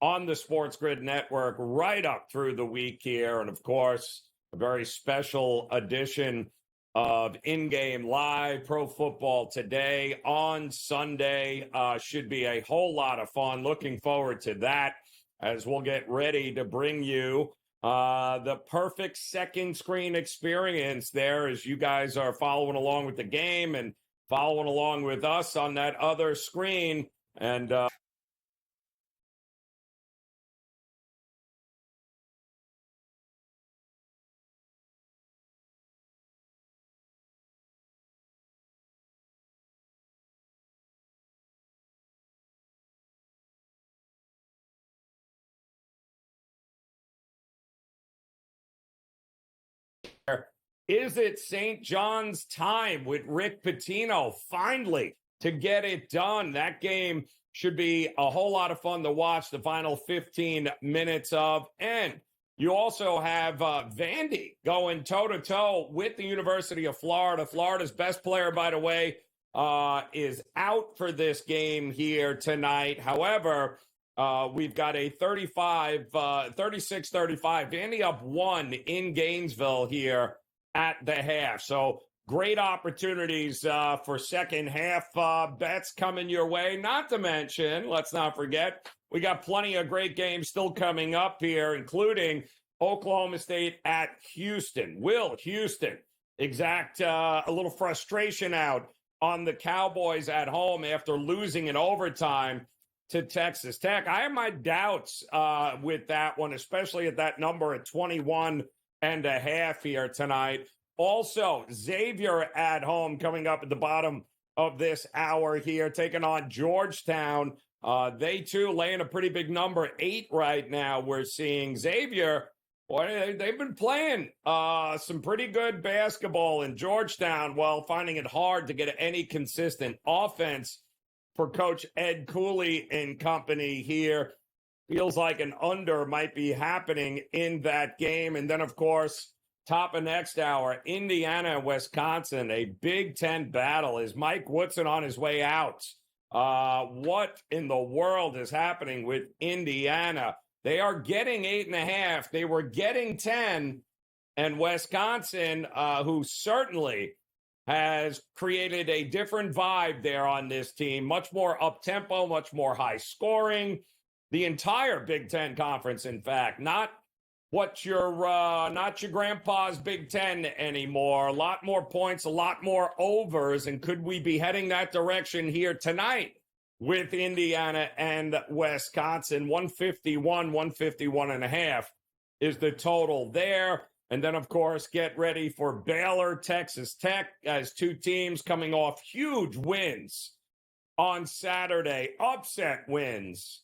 on the SportsGrid Network right up through the week here. And, of course, a very special edition of In-Game Live Pro Football Today on Sunday. Should be a whole lot of fun. Looking forward to that as we'll get ready to bring you The perfect second screen experience there as you guys are following along with the game and following along with us on that other screen. And is it St. John's time with Rick Pitino finally to get it done? That game should be a whole lot of fun to watch the final 15 minutes of. And you also have Vandy going toe-to-toe with the University of Florida. Florida's best player, by the way, is out for this game here tonight. However, we've got a 36-35. Vandy up 1 in Gainesville here at the half. So great opportunities for second half bets coming your way. Not to mention, let's not forget, we got plenty of great games still coming up here, including Oklahoma State at Houston. Will Houston exact a little frustration out on the Cowboys at home after losing in overtime to Texas Tech? I have my doubts with that one, especially at that number at 21.5 here tonight. Also, Xavier at home coming up at the bottom of this hour here, taking on Georgetown. They, too, laying a pretty big number, 8 right now. We're seeing Xavier, boy, they've been playing some pretty good basketball in Georgetown while finding it hard to get any consistent offense for Coach Ed Cooley and company here. Feels like an under might be happening in that game. And then, of course, top of next hour, Indiana and Wisconsin, a Big Ten battle. Is Mike Woodson on his way out? What in the world is happening with Indiana? They are getting 8.5. They were getting 10. And Wisconsin, who certainly has created a different vibe there on this team, much more up-tempo, much more high scoring. The entire Big Ten conference, in fact, not your grandpa's Big Ten anymore. A lot more points, a lot more overs. And could we be heading that direction here tonight with Indiana and Wisconsin? 151.5 is the total there. And then, of course, get ready for Baylor, Texas Tech, as two teams coming off huge wins on Saturday, upset wins.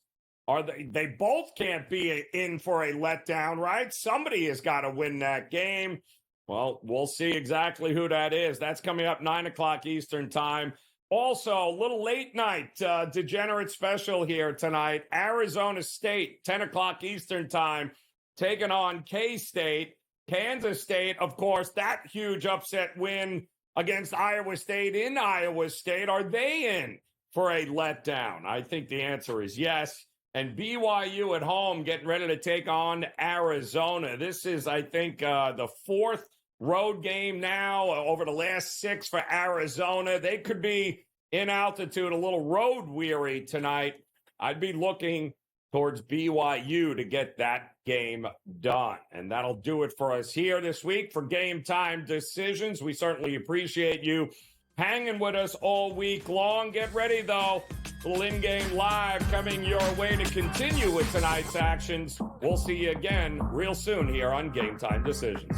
They both can't be in for a letdown, right? Somebody has got to win that game. Well, we'll see exactly who that is. That's coming up 9 o'clock Eastern time. Also, a little late night degenerate special here tonight. Arizona State, 10 o'clock Eastern time, taking on K-State. Kansas State, of course, that huge upset win against Iowa State in Iowa State. Are they in for a letdown? I think the answer is yes. And BYU at home getting ready to take on Arizona. This is, I think, the 4th road game now over the last 6 for Arizona. They could be in altitude, a little road weary tonight. I'd be looking towards BYU to get that game done. And that'll do it for us here this week for Game Time Decisions. We certainly appreciate you hanging with us all week long. Get ready, though. A little in-game live coming your way to continue with tonight's actions. We'll see you again real soon here on Game Time Decisions.